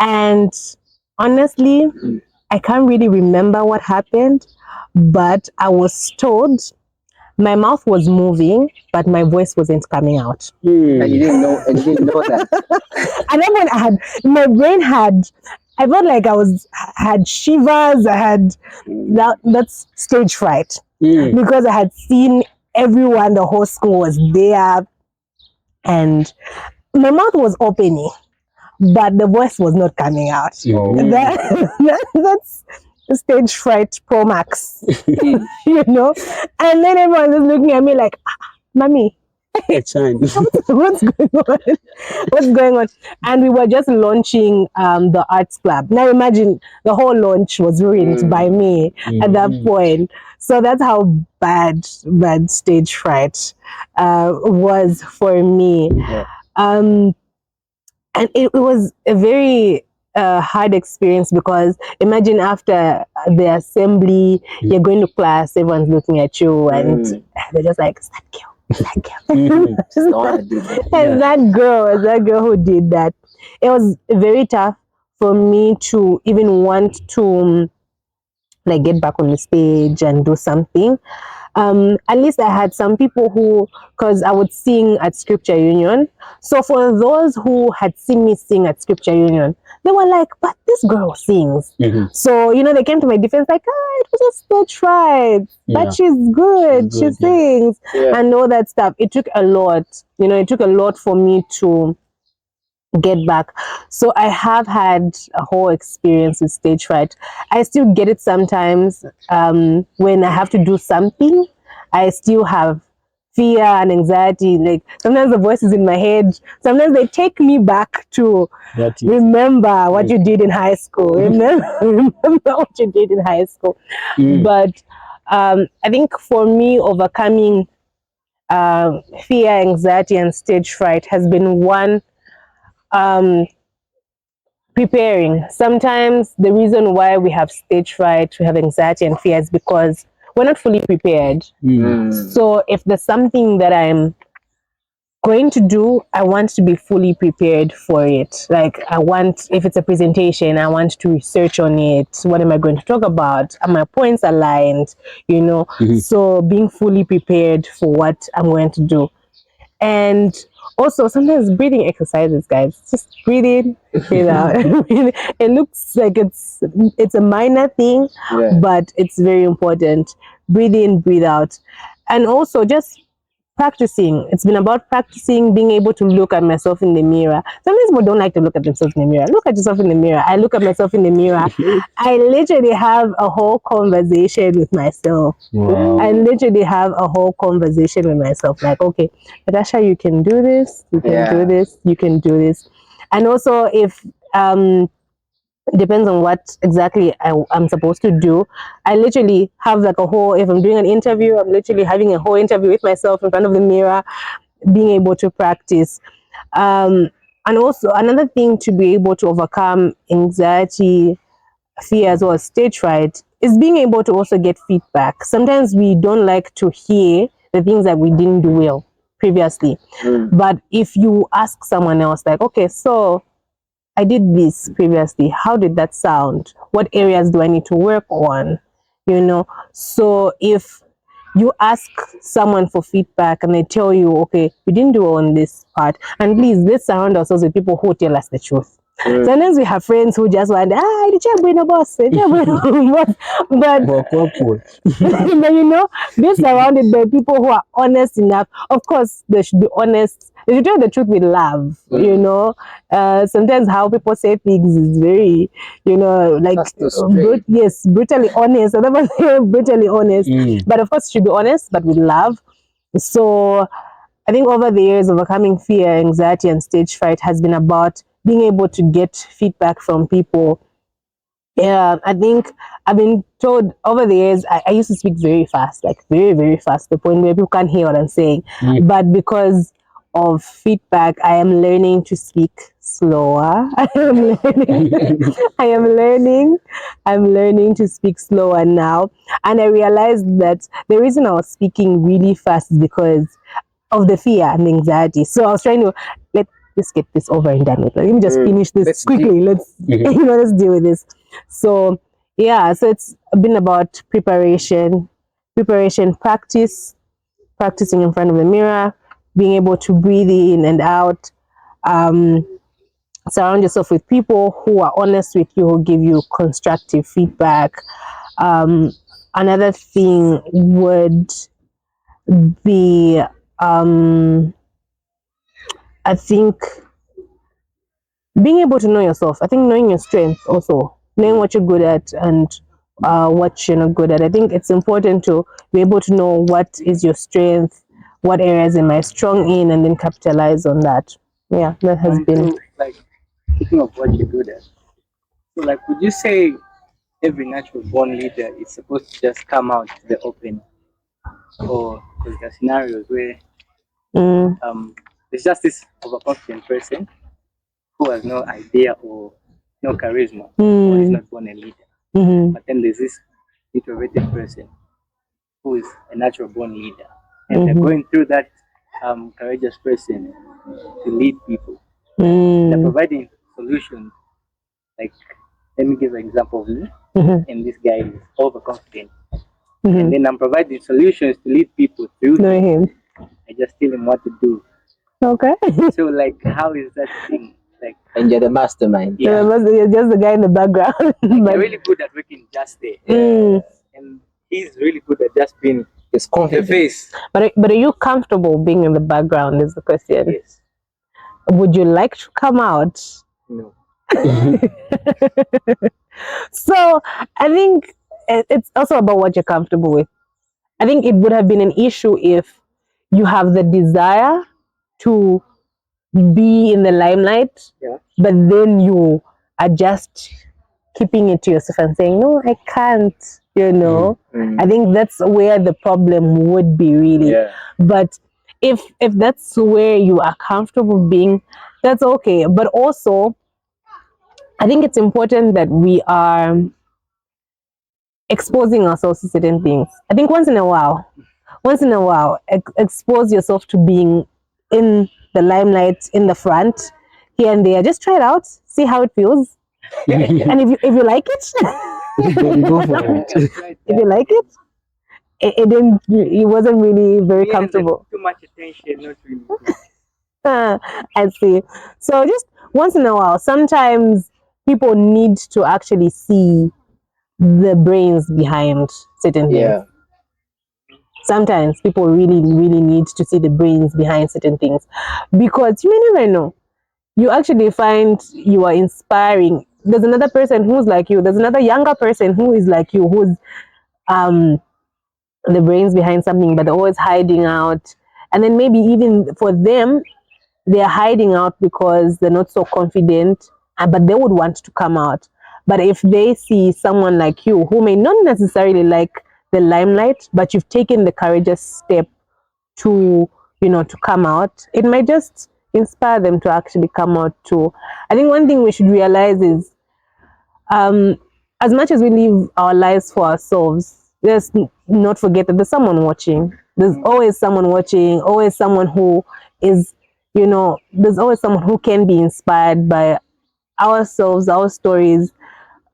and honestly, I can't really remember what happened. But I was told my mouth was moving, but my voice wasn't coming out. And you didn't know that. And then when my brain I felt like I had shivers. I had that's stage fright because I had seen everyone. The whole school was there, and my mouth was opening, but the voice was not coming out. That's stage fright pro max. You know, and then everyone was looking at me like, mommy, what's going on? And we were just launching the arts club. Now imagine the whole launch was ruined by me at that point. So that's how bad stage fright was for me. And it was a very hard experience, because imagine after the assembly, you're going to class, everyone's looking at you, and they're just like, "Is that girl? That girl who did that." It was very tough for me to even want to like get back on the stage and do something. At least I had some people who, because I would sing at Scripture Union. So for those who had seen me sing at Scripture Union, they were like, "But this girl sings." So, you know, they came to my defense like, "Ah, it was a stage fright, but she's good, she sings," and all that stuff. It took a lot, you know, it took a lot for me to get back. So I have had a whole experience with stage fright. I still get it sometimes when I have to do something. I still have fear and anxiety. Like sometimes the voices in my head, sometimes they take me back to remember what you did in high school. Remember what you did in high school. But I think for me, overcoming fear, anxiety, and stage fright has been one, preparing. Sometimes the reason why we have stage fright, we have anxiety and fear, is because we're not fully prepared. So if there's something that I'm going to do, I want to be fully prepared for it. Like if it's a presentation, I want to research on it. What am I going to talk about? Are my points aligned? You know, so being fully prepared for what I'm going to do. And also sometimes breathing exercises, guys. Just breathe in, breathe out. It looks like it's a minor thing, but it's very important. Breathe in, breathe out. And also just practicing. It's been about practicing, being able to look at myself in the mirror. Sometimes people don't like to look at themselves in the mirror. Look at yourself in the mirror. I look at myself in the mirror. I literally have a whole conversation with myself. Wow. I literally have a whole conversation with myself. Like, okay, Natasha, you can do this. You can do this. You can do this. And also, if it depends on what exactly I'm supposed to do. I literally have like a whole, if I'm doing an interview, I'm literally having a whole interview with myself in front of the mirror, being able to practice. And also another thing to be able to overcome anxiety, fear as well as stage fright is being able to also get feedback. Sometimes we don't like to hear the things that we didn't do well previously. But if you ask someone else like, okay, so I did this previously. How did that sound? What areas do I need to work on? You know, so if you ask someone for feedback and they tell you, okay, we didn't do on this part, and please, let's surround ourselves with people who tell us the truth. Sometimes we have friends who just want, the chamber boss, but but you know, be surrounded by people who are honest enough. Of course, they should be honest. They should tell the truth with love. You know, sometimes how people say things is very, you know, like brutally honest. I never say brutally honest, but of course, it should be honest, but with love. So I think over the years, overcoming fear, anxiety, and stage fright has been about being able to get feedback from people. Yeah, I think I've been told over the years, I used to speak very fast, like very, very fast, to the point where people can't hear what I'm saying. But because of feedback, I am learning to speak slower. I'm learning to speak slower now. And I realized that the reason I was speaking really fast is because of the fear and anxiety. So I was trying to let's get this over and done with. Let me just finish this quickly. Let's let's deal with this. So yeah, so it's been about preparation, practice, practicing in front of the mirror, being able to breathe in and out. Surround yourself with people who are honest with you, who give you constructive feedback. Another thing would be I think being able to know yourself. I think knowing your strength also, knowing what you're good at and what you're not good at. I think it's important to be able to know what is your strength, what areas am I strong in, and then capitalize on that. Yeah, that has been. So, like, speaking of what you're good at, so like, would you say every natural born leader is supposed to just come out to the open, or is there scenarios where there's just this overconfident person who has no idea or no charisma, or is not born a leader, but then there's this introverted person who is a natural born leader, and they're going through that courageous person to lead people. They're providing solutions. Like, let me give an example of me, and this guy is overconfident, and then I'm providing solutions to lead people through him. I just tell him what to do. Okay. So, like, how is that thing? Like, And you're the mastermind. Yeah. You're just the guy in the background. You're really good at working just there, and he's really good at just being It's confident. the face. But are you comfortable being in the background? Is the question. Yes. Would you like to come out? No. So I think it's also about what you're comfortable with. I think it would have been an issue if you have the desire to be in the limelight, but then you are just keeping it to yourself and saying, no, I can't, you know. I think that's where the problem would be, really. But if that's where you are comfortable being, that's okay. But also, I think it's important that we are exposing ourselves to certain things. I think once in a while, expose yourself to being in the limelight, in the front, here and there. Just try it out, see how it feels. And if you like it, Then go for it. if you like it, it wasn't really very comfortable. Too much attention, not really. I see. So just once in a while, sometimes people need to actually see the brains behind certain things. Sometimes people really, really need to see the brains behind certain things, because you may never know. You actually find you are inspiring. There's another person who's like you. There's another younger person who is like you, who's the brains behind something, but they're always hiding out. And then maybe even for them, they're hiding out because they're not so confident, but they would want to come out. But if they see someone like you who may not necessarily like the limelight, but you've taken the courageous step to, to come out, it might just inspire them to actually come out too. I think one thing we should realize is, as much as we live our lives for ourselves, let's not forget that there's someone watching. There's always someone watching, always someone who is, there's always someone who can be inspired by ourselves, our stories,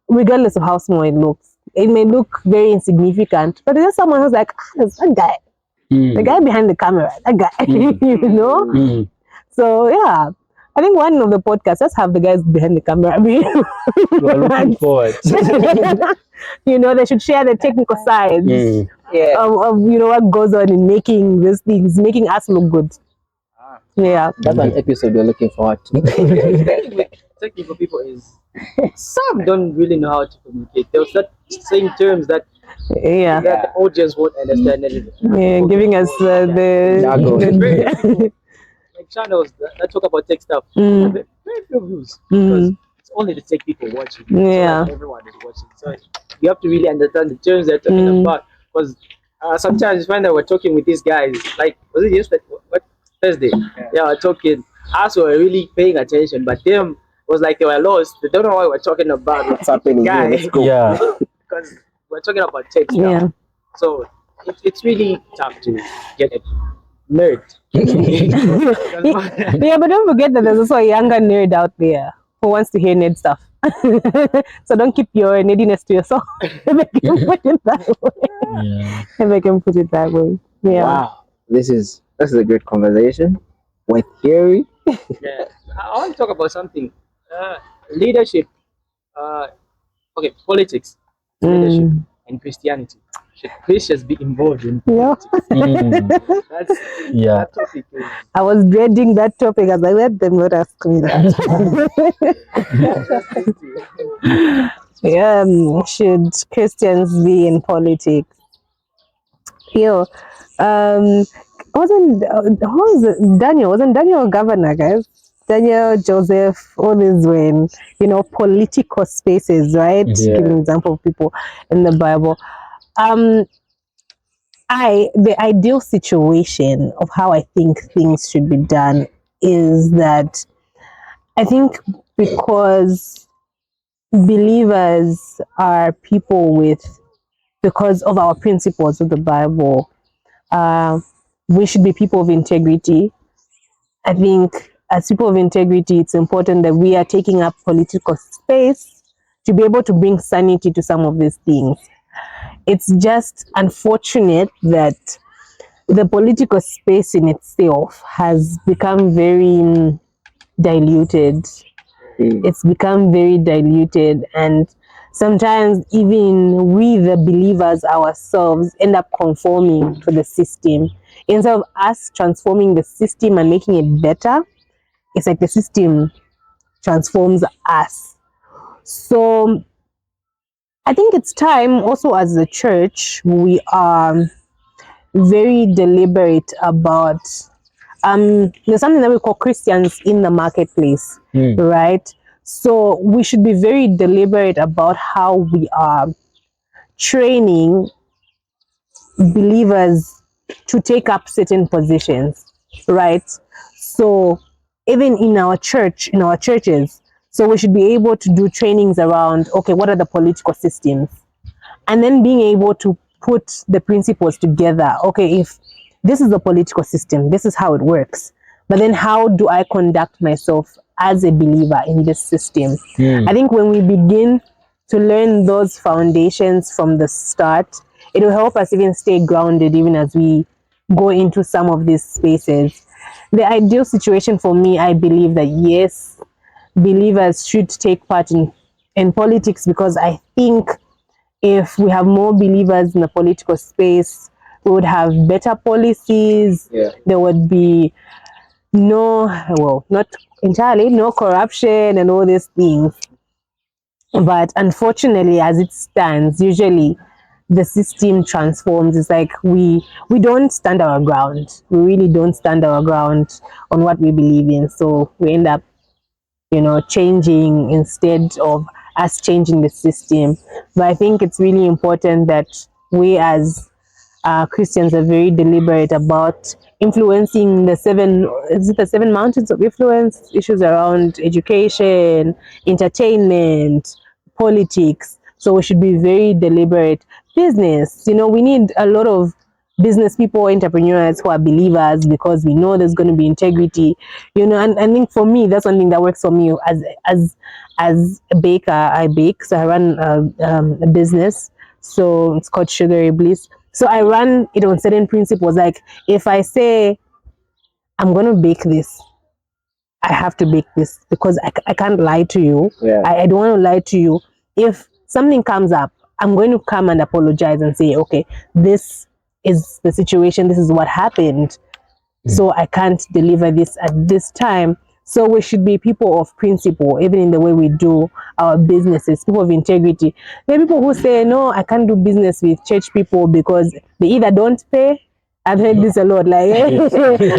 regardless of how small it looks. It may look very insignificant, but there's someone who's like, there's that guy, the guy behind the camera, that guy, So yeah, I think one of the podcasts, let's have the guys behind the camera. We're looking forward. They should share the technical sides of what goes on in making these things, making us look good. Yeah, That's an episode we're looking forward to. With technical people is some don't really know how to communicate. They'll start saying terms that the audience won't understand. Giving us the like channels that talk about tech stuff. Very few views because it's only the tech people watching. Yeah. So everyone is watching. So you have to really understand the terms they're talking about, because sometimes you find that we're talking with these guys. Like, was it yesterday? What Thursday? Yeah, we're talking. Us were really paying attention, but them was like they were lost. They don't know what we're talking about. What's happening here? Let's go. Yeah. Because we're talking about tech stuff. Yeah. So it's really tough to get a nerd. Yeah, but don't forget that there's also a younger nerd out there who wants to hear nerd stuff. So don't keep your nerdiness to yourself. If I can put it that way. Yeah. If I can put it that way. Yeah. Wow, this is a great conversation with theory. Yeah, I want to talk about something. Leadership. Okay, politics, leadership, and Christianity. Should Christians be involved in Yeah. politics? That's that topic. I was dreading that topic as I let them not ask me that. Should Christians be in politics? Wasn't Daniel governor, guys? Daniel, Joseph, all these were in, political spaces, right? Give an example of people in the Bible. The ideal situation of how I think things should be done is that I think because believers are people because of our principles of the Bible, we should be people of integrity. I think as people of integrity, it's important that we are taking up political space to be able to bring sanity to some of these things. It's just unfortunate that the political space in itself has become very diluted. It's become very diluted, and sometimes even we, the believers ourselves, end up conforming to the system. Instead of us transforming the system and making it better, it's like the system transforms us. So I think it's time also as a church, we are very deliberate about there's something that we call Christians in the marketplace, right? So we should be very deliberate about how we are training believers to take up certain positions, right? So even in our churches, so we should be able to do trainings around, okay, what are the political systems? And then being able to put the principles together. Okay, if this is the political system, this is how it works. But then how do I conduct myself as a believer in this system? I think when we begin to learn those foundations from the start, it will help us even stay grounded even as we go into some of these spaces. The ideal situation for me, I believe that yes, believers should take part in politics, because I think if we have more believers in the political space, we would have better policies. Yeah. There would be not entirely, no corruption and all these things. But unfortunately, as it stands, usually the system transforms. It's like we don't stand our ground. We really don't stand our ground on what we believe in. So we end up, changing instead of us changing the system. But I think it's really important that we as Christians are very deliberate about influencing the seven mountains of influence issues around education, entertainment, politics. So we should be very deliberate. Business, we need a lot of business people, entrepreneurs who are believers, because we know there's going to be integrity, and I think for me that's one thing that works for me as a baker. I bake, so I run a business, so it's called Sugary Bliss. So I run it on certain principles. Like if I say I'm going to bake this, I have to bake this, because I can't lie to you. Yeah. I don't want to lie to you. If something comes up, I'm going to come and apologize and say, okay, this is the situation. This is what happened. So I can't deliver this at this time. So we should be people of principle, even in the way we do our businesses, people of integrity. There are people who say, no, I can't do business with church people because they either don't pay. I've heard this a lot, like,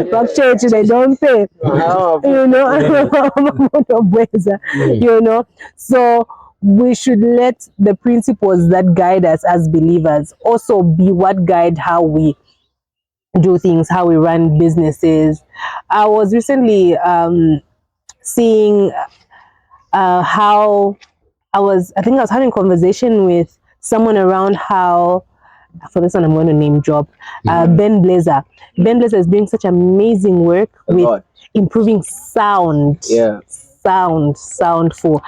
fuck church, they don't pay. So we should let the principles that guide us as believers also be what guide how we do things, how we run businesses. I was recently seeing how I think I was having a conversation with someone around how, for this one I'm going to name drop, Ben Blazer. Ben Blazer is doing such amazing work with improving sound. Yeah. Sound for.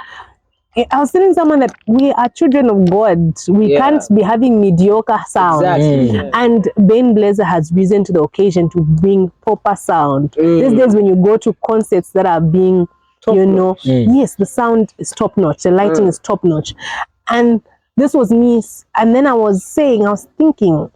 I was telling someone that we are children of God. We can't be having mediocre sound. Exactly. And Ben Blazer has risen to the occasion to bring proper sound. These days when you go to concerts that are being, yes, the sound is top notch. The lighting is top notch. And this was me. And then I was thinking,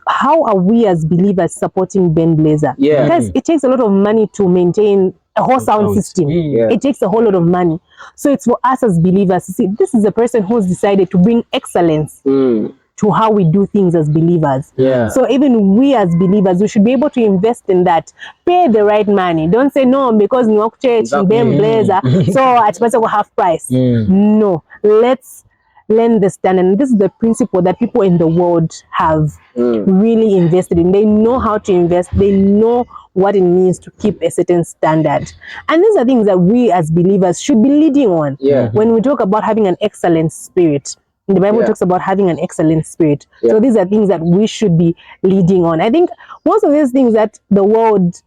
how are we as believers supporting Ben Blazer? Yeah. Because it takes a lot of money to maintain a whole sound system. Yeah. It takes a whole lot of money. So it's for us as believers to see, this is a person who's decided to bring excellence to how we do things as believers. Yeah. So even we as believers, we should be able to invest in that. Pay the right money. Don't say, no, because New York Church, Ben Blazer, so at first we'll half price. No, let's learn the standard. And this is the principle that people in the world have really invested in. They know how to invest. They know what it means to keep a certain standard. And these are things that we as believers should be leading on. Yeah. When we talk about having an excellent spirit, the Bible talks about having an excellent spirit. So these are things that we should be leading on. I think most of these things that the world,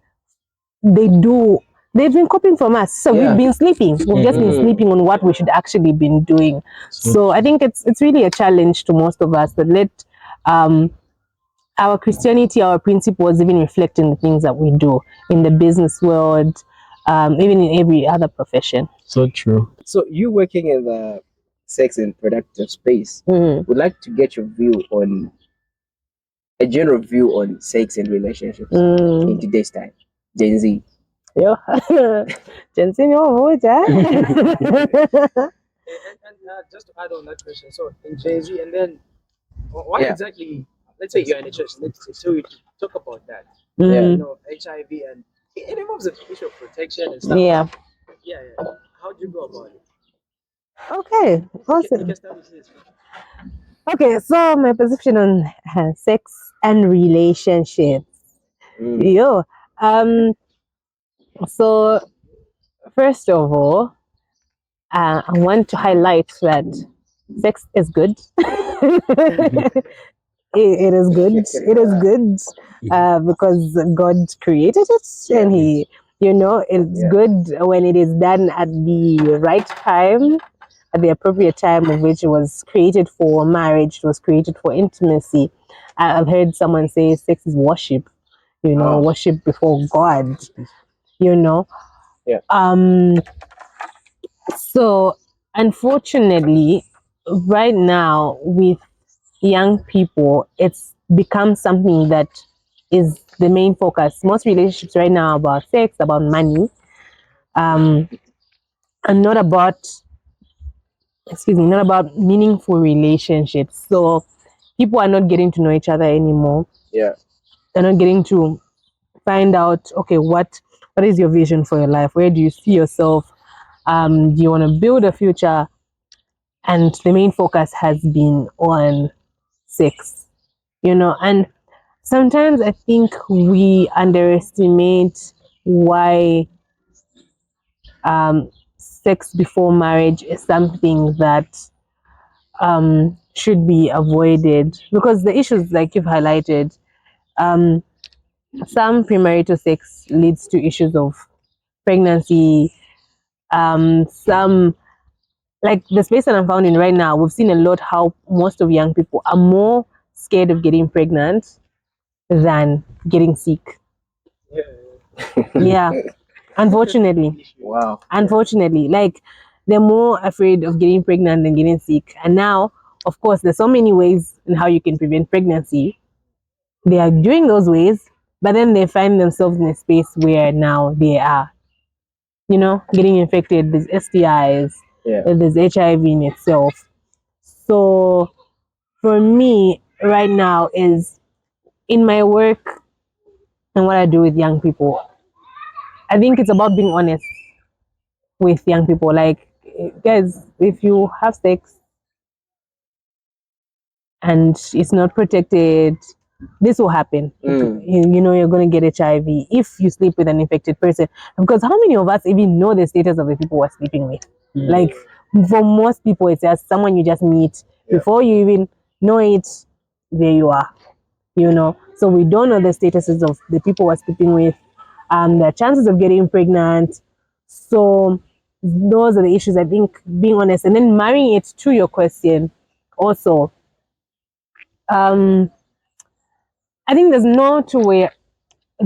they do, they've been copying from us. So we've been sleeping. We've just been sleeping on what we should actually been doing. So I think it's really a challenge to most of us that let our Christianity, our principles even reflect in the things that we do in the business world, even in every other profession. So true. So you working in the sex and productive space, would like to get your view on a general view on sex and relationships in today's time, Gen Z. Yo, Gen Z, And just to add on that question, so in Jay-Z, and then what exactly, let's say you're in a church, so we talk about that, HIV, and it involves the issue of protection and stuff. Yeah. How do you go about it? Okay, awesome. You can start with this. Okay, so my position on sex and relationships. So first of all, I want to highlight that sex is good. It is good. It is good because God created it, and He, it's good when it is done at the right time, at the appropriate time of which it was created for marriage, it was created for intimacy. I've heard someone say sex is worship, worship before God, So unfortunately, right now with young people, it's becomes something that is the main focus. Most relationships right now are about sex, about money, and not about, not about meaningful relationships. So people are not getting to know each other anymore. Yeah. They're not getting to find out, okay, what is your vision for your life? Where do you see yourself? Do you want to build a future? And the main focus has been on sex, and sometimes I think we underestimate why sex before marriage is something that should be avoided, because the issues like you've highlighted, some premarital sex leads to issues of pregnancy. Some, like the space that I'm found in right now, we've seen a lot how most of young people are more scared of getting pregnant than getting sick. Yeah, unfortunately. Wow. Unfortunately, like they're more afraid of getting pregnant than getting sick. And now, of course, there's so many ways in how you can prevent pregnancy. They are doing those ways, but then they find themselves in a space where now they are, getting infected with STIs, there's HIV in itself. So for me right now is in my work and what I do with young people, I think it's about being honest with young people. Like, guys, if you have sex and it's not protected, this will happen. You're going to get HIV if you sleep with an infected person. Because how many of us even know the status of the people we're sleeping with? Like, for most people, it's just someone you just meet. Before you even know it, there you are. So we don't know the statuses of the people we're sleeping with, the chances of getting pregnant. So those are the issues, I think, being honest, and then marrying it to your question also. I think there's no two ways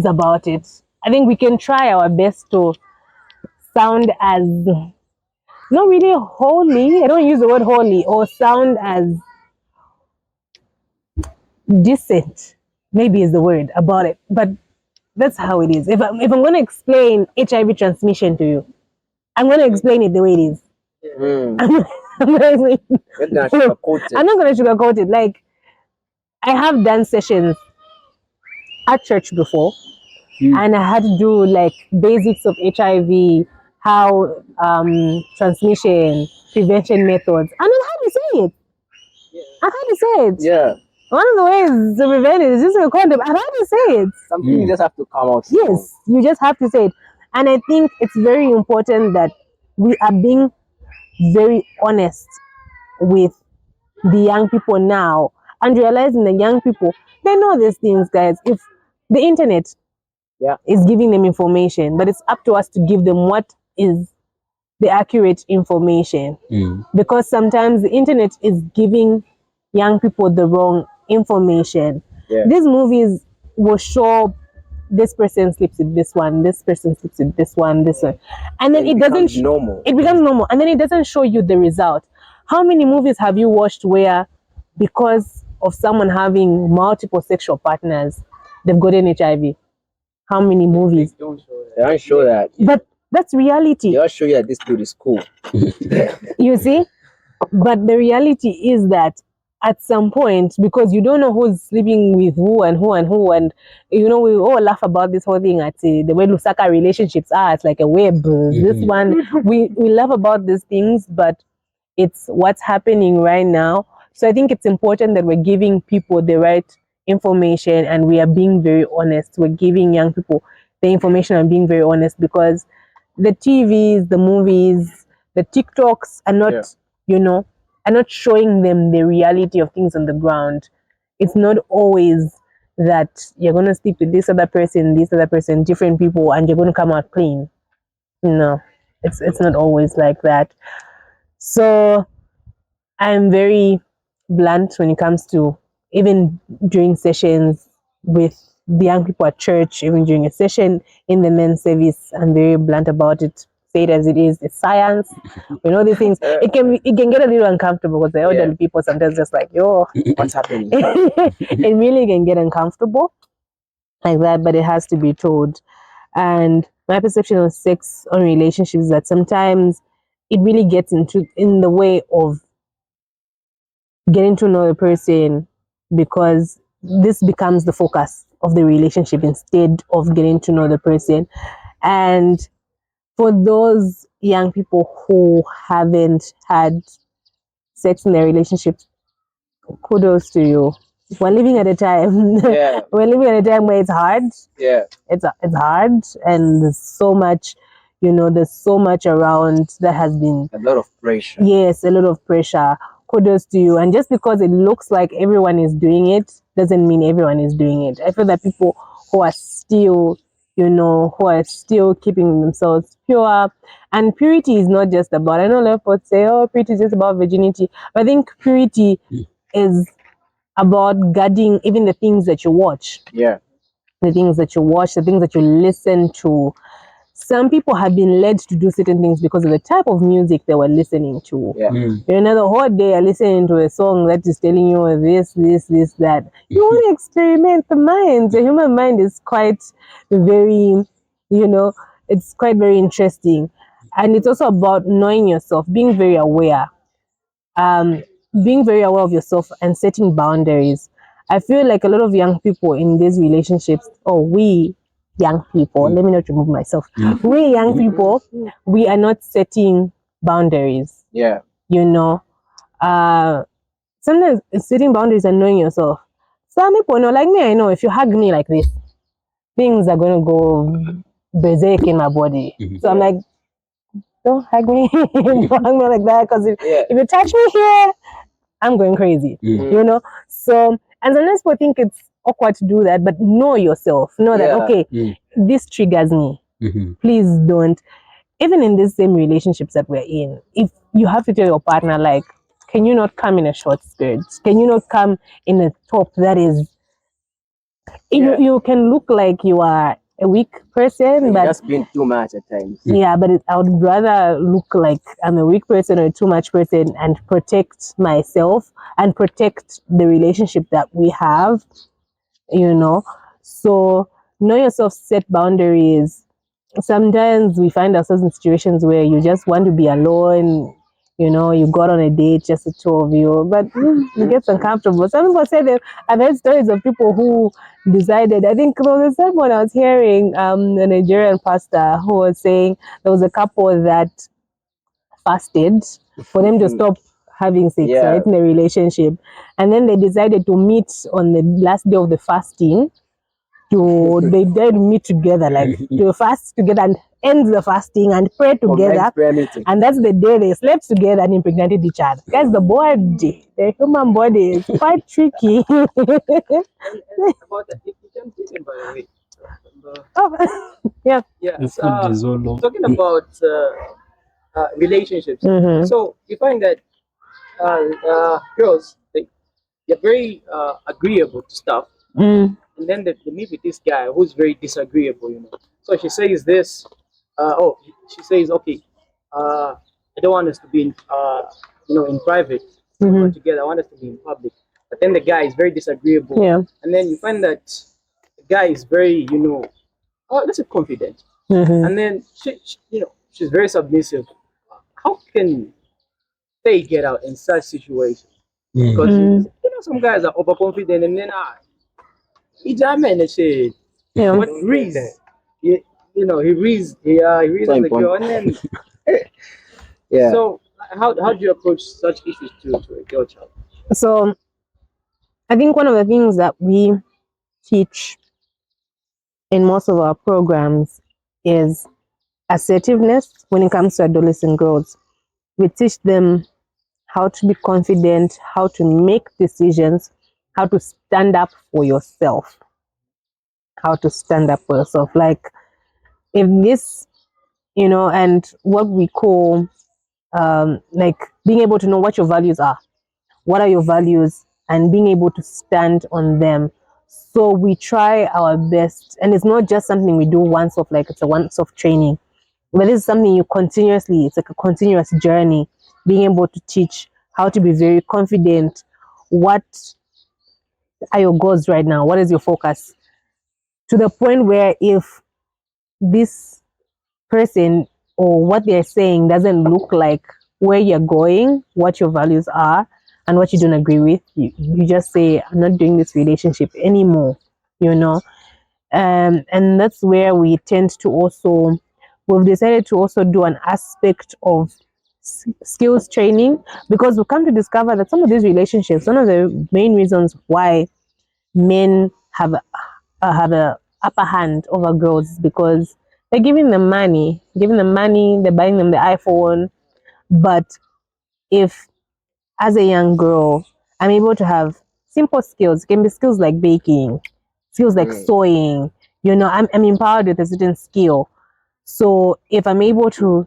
about it. I think we can try our best to sound as not really holy. I don't use the word holy, or sound as decent, maybe is the word about it. But that's how it is. If I'm going to explain HIV transmission to you, I'm going to explain it the way it is. I'm not going to sugarcoat it. Like, I have done sessions at church before, and I had to do like basics of HIV, how transmission, prevention methods, and I had to say it. I had to say it. Yeah. One of the ways to prevent it is using a condom. I had to say it. Something you just have to come out. Yes, you just have to say it. And I think it's very important that we are being very honest with the young people now, and realizing the young people, they know these things, guys. If the internet is giving them information, but it's up to us to give them what is the accurate information. Because sometimes the internet is giving young people the wrong information. These movies will show this person sleeps with this one, this person sleeps with this one, and then it doesn't normal. It becomes normal, and then it doesn't show you the result. How many movies have you watched where, because of someone having multiple sexual partners, they've gotten HIV? How many movies? They don't show that. But that's reality. They'll show you that this dude is cool. You see? But the reality is that at some point, because you don't know who's sleeping with who and who and who, and we all laugh about this whole thing at the way Lusaka relationships are. It's like a web. This one, we laugh about these things, but it's what's happening right now. So I think it's important that we're giving people the right information, and we are being very honest. We're giving young people the information and being very honest, because the TVs, the movies, the TikToks are not, are not showing them the reality of things on the ground. It's not always that you're going to sleep with this other person, different people, and you're going to come out clean. No, it's not always like that. So I'm very blunt when it comes to, even during sessions with the young people at church, even during a session in the men's service, I'm very blunt about it. say it as it is. It's science. We know these things. It can get a little uncomfortable because the elderly people sometimes just like, yo, What's happening? it really can get uncomfortable like that, but it has to be told. And my perception of sex on relationships is that sometimes it really gets in the way of getting to know a person, because this becomes the focus of the relationship instead of getting to know the person. And for those young people who haven't had sex in their relationships, kudos to you. We're living at a time. Yeah. We're living at a time where it's hard. Yeah. It's hard, and there's so much, there's so much around that has been A lot of pressure. Yes, a lot of pressure. Kudos to you. And just because it looks like everyone is doing it doesn't mean everyone is doing it. I feel that people who are still, keeping themselves pure, and purity is not just about, I know a lot of people say, oh, purity is just about virginity. But I think purity is about guarding even the things that you watch. Yeah. The things that you watch, the things that you listen to. Some people have been led to do certain things because of the type of music they were listening to. Yeah. The whole day you're listening to a song that is telling you this, that. You want to experiment the mind. The human mind is quite very, it's quite very interesting. And it's also about knowing yourself, being very aware. Being very aware of yourself and setting boundaries. I feel like a lot of young people in these relationships, we young people, let me not remove myself. We young people, we are not setting boundaries. Yeah. Sometimes setting boundaries and knowing yourself. Some people know, like me, I know if you hug me like this, things are going to go berserk in my body. So I'm like, don't hug me. Don't hug me like that, because if you touch me here, I'm going crazy. So, and sometimes people think it's awkward to do that, but know yourself. Know that, okay, this triggers me. Please don't. Even in these same relationships that we're in, if you have to tell your partner, like, can you not come in a short skirt? Can you not come in a top that is... You can look like you are a weak person, but that's been too much at times. Yeah, but I would rather look like I'm a weak person or a too much person and protect myself and protect the relationship that we have, So know yourself, set boundaries. Sometimes we find ourselves in situations where you just want to be alone. You got on a date, just the two of you, but it gets uncomfortable. Some people say that I've heard stories of people who decided, I think there was someone I was hearing, a Nigerian pastor who was saying there was a couple that fasted for them to stop having sex, right, in a relationship. And then they decided to meet on the last day of the fasting. They did meet together, like to fast together and end the fasting and pray together. And that's the day they slept together and impregnated each other. Guys, the human body is quite tricky. And about that, if you can take it, by the way. Yeah. Talking about relationships. So you find that girls, they're very agreeable to stuff. And then they meet with this guy who's very disagreeable, So she says this, she says, okay, I don't want us to be in private together. I want us to be in public. But then the guy is very disagreeable. Yeah. And then you find that the guy is very, let's say confident. And then she's very submissive. How can they get out in such situations? Because some guys are overconfident, and then what reason? He reads on the girl, and then So how do you approach such issues to a girl child? So I think one of the things that we teach in most of our programs is assertiveness when it comes to adolescent girls. We teach them how to be confident, how to make decisions, how to stand up for yourself. Like, if this, and what we call, like, being able to know what your values are. What are your values? And being able to stand on them. So we try our best, and it's not just something we do once off, like it's a once off training. But this is something it's like a continuous journey, being able to teach how to be very confident. What are your goals right now? What is your focus? To the point where if this person or what they're saying doesn't look like where you're going, what your values are, and what you don't agree with, you just say, I'm not doing this relationship anymore, you know. And that's where we tend to also, we've decided to also do an aspect of skills training, because we've come to discover that some of these relationships, one of the main reasons why men have a upper hand over girls is because they're giving them money, they're buying them the iPhone. But if, as a young girl, I'm able to have simple skills, it can be skills like baking, skills like sewing, you know, I'm empowered with a certain skill. So if I'm able to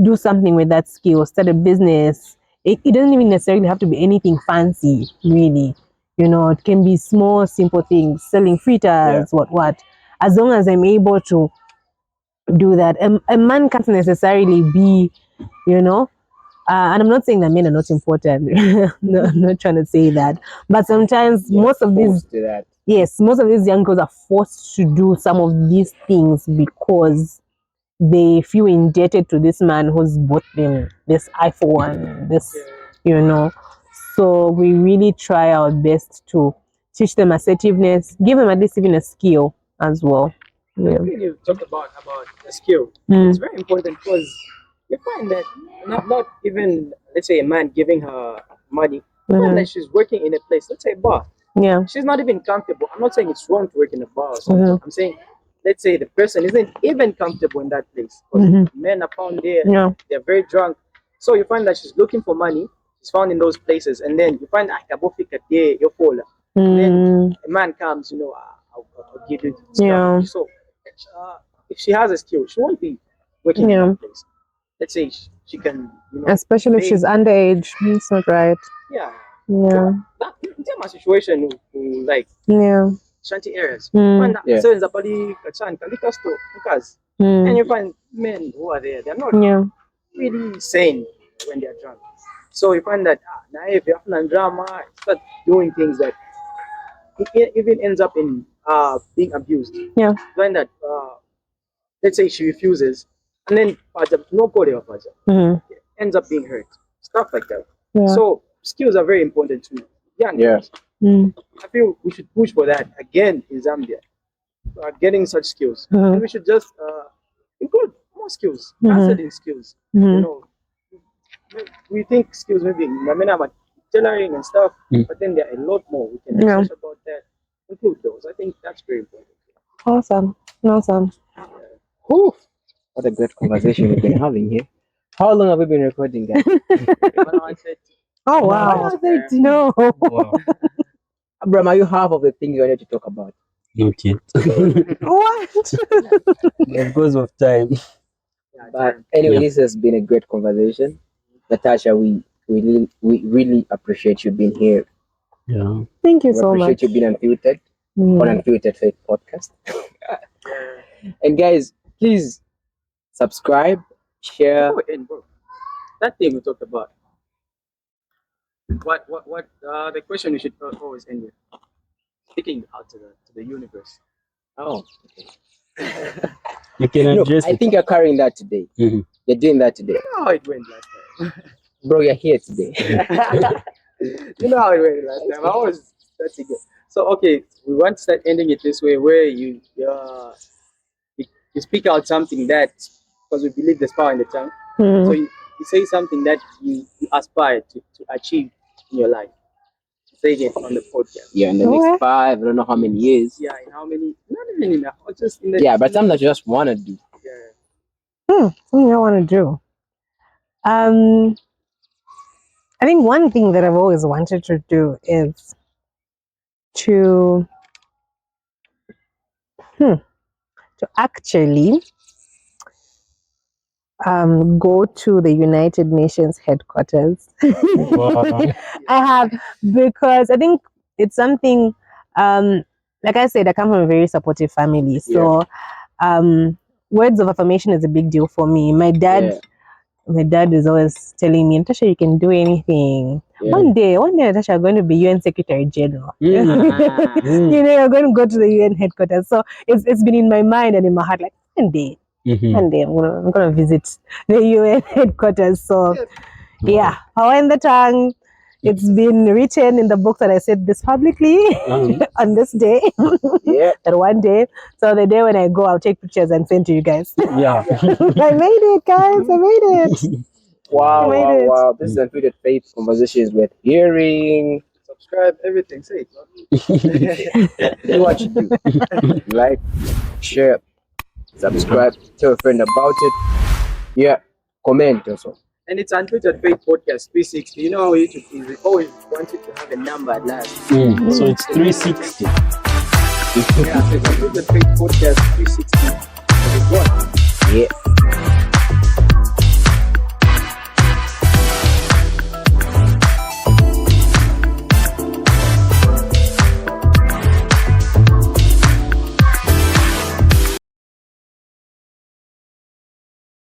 do something with that skill, start a business, it doesn't even necessarily have to be anything fancy, really. You know, it can be small, simple things, selling fritters, what. As long as I'm able to do that, a man can't necessarily be, you know, and I'm not saying that men are not important. No, I'm not trying to say that. But sometimes most of these young girls are forced to do some of these things because they feel indebted to this man who's bought them this iPhone, this, you know. So we really try our best to teach them assertiveness, give them at least even a skill as well. Yeah. When you talk about the skill, it's very important because you find that not even, let's say, a man giving her money, you find that she's working in a place, let's say a bar. Yeah. She's not even comfortable. I'm not saying it's wrong to work in a bar or something. I'm saying, let's say the person isn't even comfortable in that place. Men are found there, they're very drunk. So you find that she's looking for money, she's found in those places, and then you find your folder. Then a man comes, you know, I'll give you stuff. Yeah. So if she has a skill, she won't be working in that place. Let's say she can, you know, Especially if she's underage, it's not right. Yeah. Yeah. In terms of situation, like Yeah. shanty areas, find so in Zapali, Kachan, Kalika store, because and you find men who are there, they're not really sane when they're drunk. So you find that if you have drama, start doing things that it even ends up in being abused. Yeah. You find that let's say she refuses, and then no code ends up being hurt. Stuff like that. Yeah. So skills are very important to young girls. I feel we should push for that again in Zambia. Getting such skills, and we should just include more skills, counseling skills. You know, we think skills maybe about tailoring and stuff, but then there are a lot more. We can discuss about that. Include those. I think that's very important. Awesome. Whew. What a great conversation we've been having here. How long have we been recording, guys? Oh wow! No. Wow. Abraham, are you half of the things you wanted to talk about? Not yet. What? Because of time. But anyway, this has been a great conversation. Natasha, we really appreciate you being here. Yeah. Thank you We so appreciate much. you being unfiltered on Unfiltered Faith Podcast. And guys, please subscribe, share. Bro, that thing we talked about. What the question we should always end with? Speaking out to the universe. Oh, You can address I think you're carrying that today. Mhm. You're doing that today. You know how it went last time. Bro, you're here today. You know how it went last time. I was that's it. So okay, we want to start ending it this way, where you speak out something that, because we believe there's power in the tongue. So you say something that you aspire to achieve in your life. Say it on the podcast. Yeah, in the next 5, I don't know how many years. Yeah, in how many? Not even in that. Just in the. Yeah, but something that you just want to do. Yeah. Something I want to do. I think one thing that I've always wanted to do is to actually go to the United Nations headquarters. Wow. I have, because I think it's something, like I said, I come from a very supportive family. So words of affirmation is a big deal for me. My dad is always telling me, Natasha, you can do anything. One day, Natasha, you're going to be UN Secretary General. You know, you're going to go to the UN headquarters. So it's been in my mind and in my heart, like one day I'm gonna visit the UN headquarters. So power in the tongue. It's been written in the book that I said this publicly on this day. That one day. So the day when I go, I'll take pictures and send to you guys. Yeah. I made it, guys. I made it. Wow. This is Unfiltered Faith Conversations with hearing. Subscribe, everything. Say it. Do what you do. Like, share, subscribe, tell a friend about it. Yeah, comment also. And it's Unfiltered Faith Podcast 360. You know how YouTube is. We always wanted to have a number at last. So it's 360. Yeah, so it's Unfiltered Faith Podcast 360. Yeah.